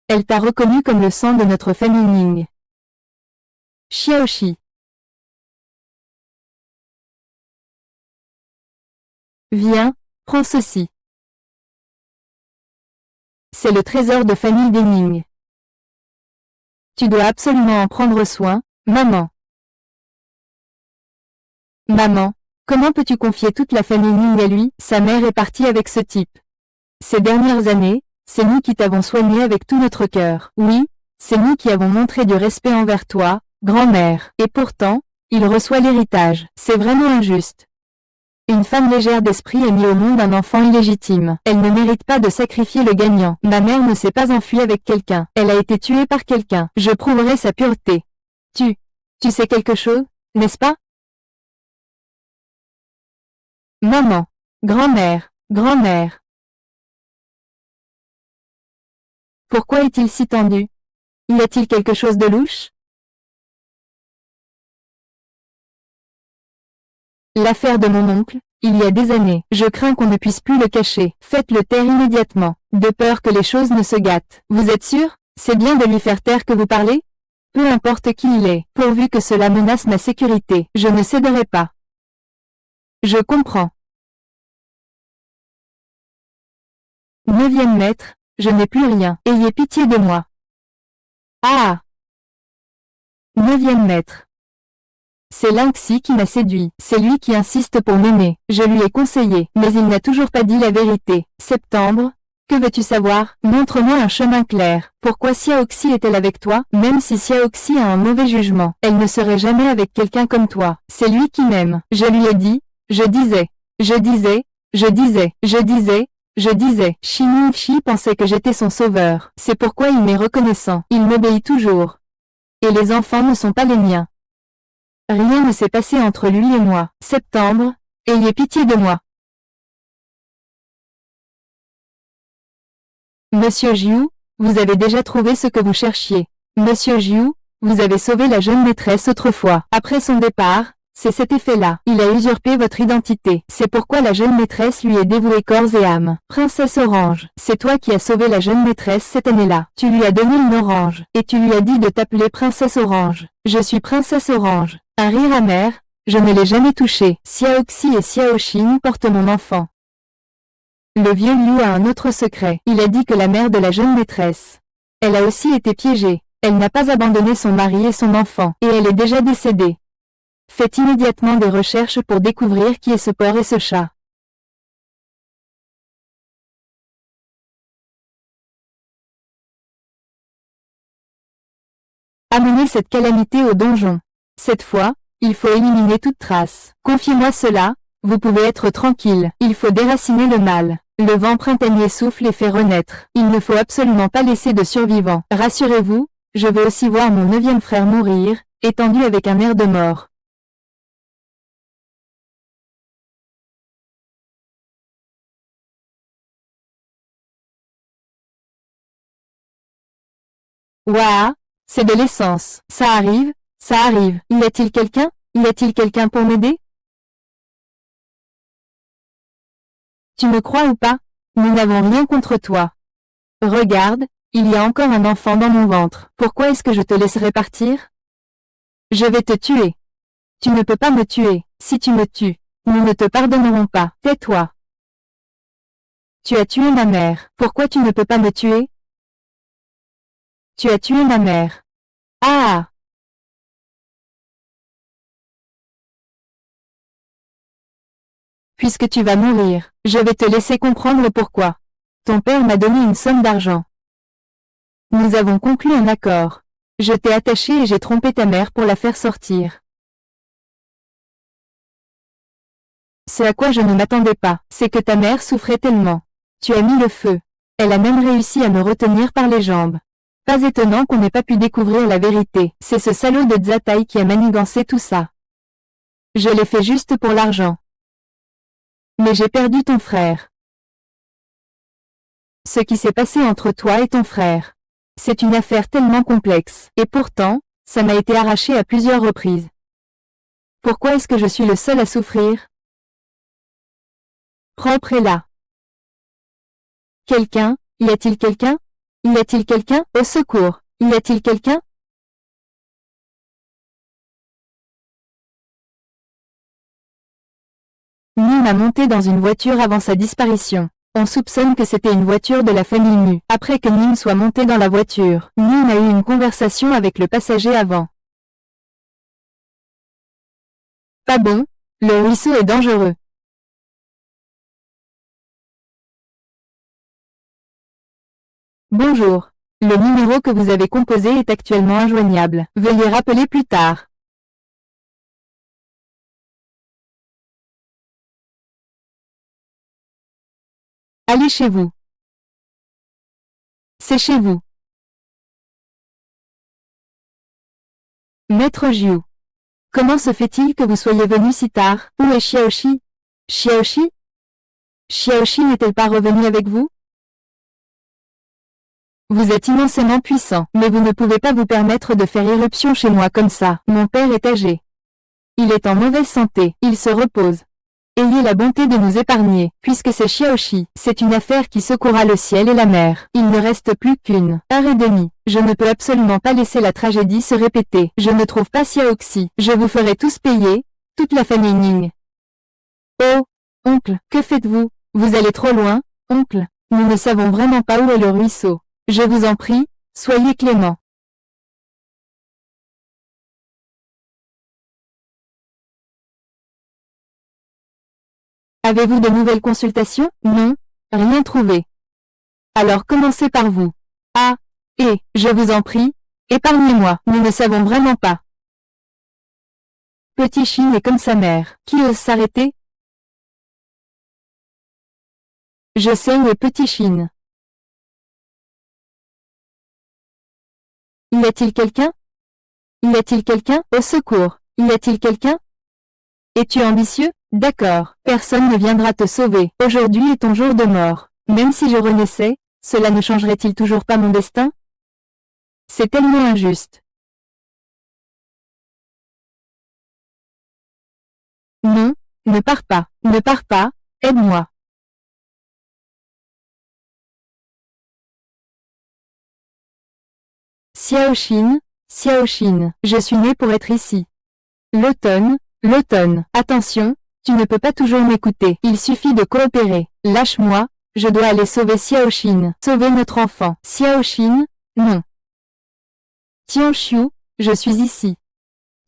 Elle t'a reconnu comme le sang de notre famille Ming. Xiaoxi. Viens, prends ceci. C'est le trésor de famille des Ming. Tu dois absolument en prendre soin, maman. Maman, comment peux-tu confier toute la famille Ming à lui? Sa mère est partie avec ce type. Ces dernières années, c'est nous qui t'avons soigné avec tout notre cœur. Oui, c'est nous qui avons montré du respect envers toi, grand-mère. Et pourtant, il reçoit l'héritage. C'est vraiment injuste. Une femme légère d'esprit a mis au monde un enfant illégitime. Elle ne mérite pas de sacrifier le gagnant. Ma mère ne s'est pas enfuie avec quelqu'un. Elle a été tuée par quelqu'un. Je prouverai sa pureté. Tu sais quelque chose, n'est-ce pas? Maman. Grand-mère. Grand-mère. Pourquoi est-il si tendu? Y a-t-il quelque chose de louche? L'affaire de mon oncle, il y a des années. Je crains qu'on ne puisse plus le cacher. Faites-le taire immédiatement, de peur que les choses ne se gâtent. Vous êtes sûr? C'est bien de lui faire taire que vous parlez? Peu importe qui il est, pourvu que cela menace ma sécurité, je ne céderai pas. Je comprends. 9e maître, je n'ai plus rien. Ayez pitié de moi. Ah! 9e maître. C'est Lingxi qui m'a séduit. C'est lui qui insiste pour m'aimer. Je lui ai conseillé, mais il n'a toujours pas dit la vérité. Septembre. Que veux-tu savoir? Montre-moi un chemin clair. Pourquoi Xiaoxi est-elle avec toi? Même si Xiaoxi a un mauvais jugement, elle ne serait jamais avec quelqu'un comme toi. C'est lui qui m'aime. Je lui ai dit, je disais, je disais, je disais, je disais, je disais. Shi Mingxi pensait que j'étais son sauveur. C'est pourquoi il m'est reconnaissant. Il m'obéit toujours. Et les enfants ne sont pas les miens. Rien ne s'est passé entre lui et moi. Septembre. Ayez pitié de moi. Monsieur Jiu, vous avez déjà trouvé ce que vous cherchiez. Monsieur Jiu, vous avez sauvé la jeune maîtresse autrefois. Après son départ, c'est cet effet-là. Il a usurpé votre identité. C'est pourquoi la jeune maîtresse lui est dévouée corps et âme. Princesse Orange, c'est toi qui as sauvé la jeune maîtresse cette année-là. Tu lui as donné une orange, et tu lui as dit de t'appeler Princesse Orange. Je suis Princesse Orange. Un rire amer, je ne l'ai jamais touché. Xiaoxi et Xiaoxin portent mon enfant. Le vieux Liu a un autre secret. Il a dit que la mère de la jeune maîtresse. Elle a aussi été piégée. Elle n'a pas abandonné son mari et son enfant, et elle est déjà décédée. Faites immédiatement des recherches pour découvrir qui est ce porc et ce chat. Amenez cette calamité au donjon. Cette fois, il faut éliminer toute trace. Confiez-moi cela, vous pouvez être tranquille. Il faut déraciner le mal. Le vent printanier souffle et fait renaître. Il ne faut absolument pas laisser de survivants. Rassurez-vous, je veux aussi voir mon 9e frère mourir, étendu avec un air de mort. Ouah, c'est de l'essence. Ça arrive, ça arrive. Y a-t-il quelqu'un? Y a-t-il quelqu'un pour m'aider? Tu me crois ou pas? Nous n'avons rien contre toi. Regarde, il y a encore un enfant dans mon ventre. Pourquoi est-ce que je te laisserai partir? Je vais te tuer. Tu ne peux pas me tuer. Si tu me tues, nous ne te pardonnerons pas. Tais-toi. Tu as tué ma mère. Pourquoi tu ne peux pas me tuer? Tu as tué ma mère. Ah! Puisque tu vas mourir, je vais te laisser comprendre pourquoi. Ton père m'a donné une somme d'argent. Nous avons conclu un accord. Je t'ai attaché et j'ai trompé ta mère pour la faire sortir. Ce à quoi je ne m'attendais pas, c'est que ta mère souffrait tellement. Tu as mis le feu. Elle a même réussi à me retenir par les jambes. Pas étonnant qu'on n'ait pas pu découvrir la vérité. C'est ce salaud de Zataï qui a manigancé tout ça. Je l'ai fait juste pour l'argent. Mais j'ai perdu ton frère. Ce qui s'est passé entre toi et ton frère. C'est une affaire tellement complexe, et pourtant, ça m'a été arraché à plusieurs reprises. Pourquoi est-ce que je suis le seul à souffrir? Propre est là. Quelqu'un? Y a-t-il quelqu'un? Y a-t-il quelqu'un? Au secours! Y a-t-il quelqu'un? Nim a monté dans une voiture avant sa disparition. On soupçonne que c'était une voiture de la famille Mu. Après que Nim soit monté dans la voiture, Nim a eu une conversation avec le passager avant. Pas bon, le ruisseau est dangereux. Bonjour. Le numéro que vous avez composé est actuellement injoignable. Veuillez rappeler plus tard. Allez chez vous. C'est chez vous. Maître Jiu. Comment se fait-il que vous soyez venu si tard? Où est Xiaoxi? Xiaoxi? Xiaoxi n'est-elle pas revenue avec vous? Vous êtes immensément puissant, mais vous ne pouvez pas vous permettre de faire irruption chez moi comme ça. Mon père est âgé. Il est en mauvaise santé, il se repose. Ayez la bonté de nous épargner, puisque c'est Xiaoxi. C'est une affaire qui secourra le ciel et la mer. Il ne reste plus qu'une heure et demie. Je ne peux absolument pas laisser la tragédie se répéter. Je ne trouve pas Xiaoxi. Je vous ferai tous payer, toute la famille Ning. Oh, oncle, que faites-vous? Vous allez trop loin, oncle. Nous ne savons vraiment pas où est le ruisseau. Je vous en prie, soyez clément. Avez-vous de nouvelles consultations? Non, rien trouvé. Alors commencez par vous. Ah, et, je vous en prie, épargnez-moi, nous ne savons vraiment pas. Petit Chine est comme sa mère, qui ose s'arrêter? Je sais où est Petit Chine. Y a-t-il quelqu'un? Y a-t-il quelqu'un? Au secours! Y a-t-il quelqu'un? Es-tu ambitieux? D'accord, personne ne viendra te sauver. Aujourd'hui est ton jour de mort. Même si je renaissais, cela ne changerait-il toujours pas mon destin? C'est tellement injuste. Non, ne pars pas, aide-moi. Xiaoxin, Xiaoxin, je suis né pour être ici. L'automne, attention, tu ne peux pas toujours m'écouter. Il suffit de coopérer. Lâche-moi, je dois aller sauver Xiaoxin. Sauver notre enfant. Xiaoxin, non. Tianxiu, je suis ici.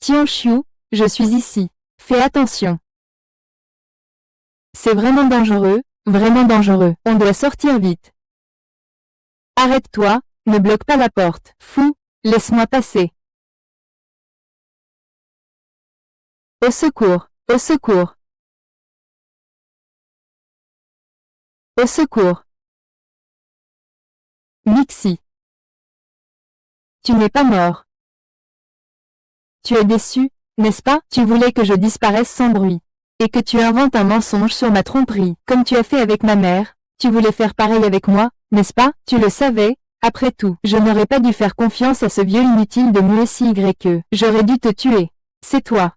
Tianxiu, je suis ici. Fais attention. C'est vraiment dangereux, on doit sortir vite. Arrête-toi, ne bloque pas la porte. Fou, laisse-moi passer. Au secours, au secours. Au secours. Mixi. Tu n'es pas mort. Tu es déçu, n'est-ce pas? Tu voulais que je disparaisse sans bruit. Et que tu inventes un mensonge sur ma tromperie, comme tu as fait avec ma mère. Tu voulais faire pareil avec moi, n'est-ce pas? Tu le savais. Après tout, je n'aurais pas dû faire confiance à ce vieux inutile de Muesi-YE. J'aurais dû te tuer. C'est toi.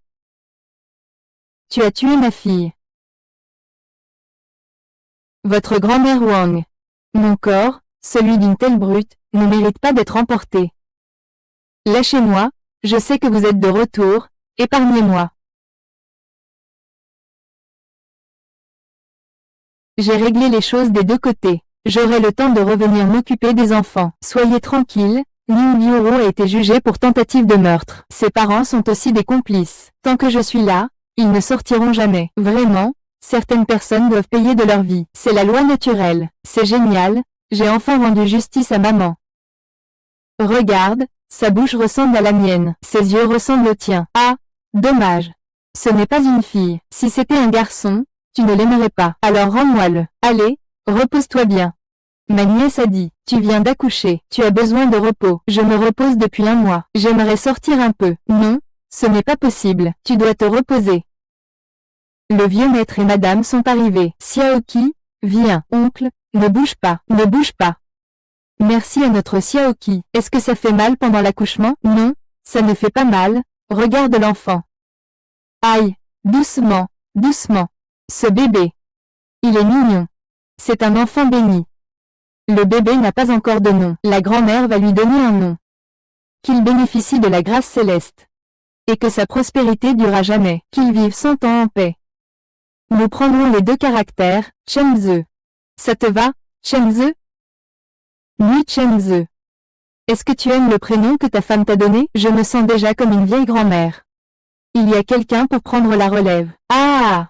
Tu as tué ma fille. Votre grand-mère Wang. Mon corps, celui d'une telle brute, ne mérite pas d'être emporté. Lâchez-moi, je sais que vous êtes de retour, épargnez-moi. J'ai réglé les choses des deux côtés. J'aurai le temps de revenir m'occuper des enfants. Soyez tranquille, Ning Liuro a été jugé pour tentative de meurtre. Ses parents sont aussi des complices. Tant que je suis là, ils ne sortiront jamais. Vraiment, Certaines personnes doivent payer de leur vie. C'est la loi naturelle. C'est génial, j'ai enfin rendu justice à maman. Regarde, sa bouche ressemble à la mienne. Ses yeux ressemblent aux tiens. Ah, dommage. Ce n'est pas une fille. Si c'était un garçon, tu ne l'aimerais pas. Alors rends-moi-le. Allez, repose-toi bien. Ma nièce a dit, tu viens d'accoucher, tu as besoin de repos. Je me repose depuis un mois. J'aimerais sortir un peu. Non, ce n'est pas possible. Tu dois te reposer. Le vieux maître et madame sont arrivés. Xiaoqi, viens, oncle, ne bouge pas, ne bouge pas. Merci à notre Xiaoqi. Est-ce que ça fait mal pendant l'accouchement? Non, ça ne fait pas mal. Regarde l'enfant. Aïe, doucement, doucement. Ce bébé. Il est mignon. C'est un enfant béni. Le bébé n'a pas encore de nom. La grand-mère va lui donner un nom. Qu'il bénéficie de la grâce céleste. Et que sa prospérité dure à jamais. Qu'il vive 100 ans en paix. Nous prendrons les 2 caractères, Chengze. Ça te va, Chengze? Oui, Chengze. Est-ce que tu aimes le prénom que ta femme t'a donné? Je me sens déjà comme une vieille grand-mère. Il y a quelqu'un pour prendre la relève. Ah!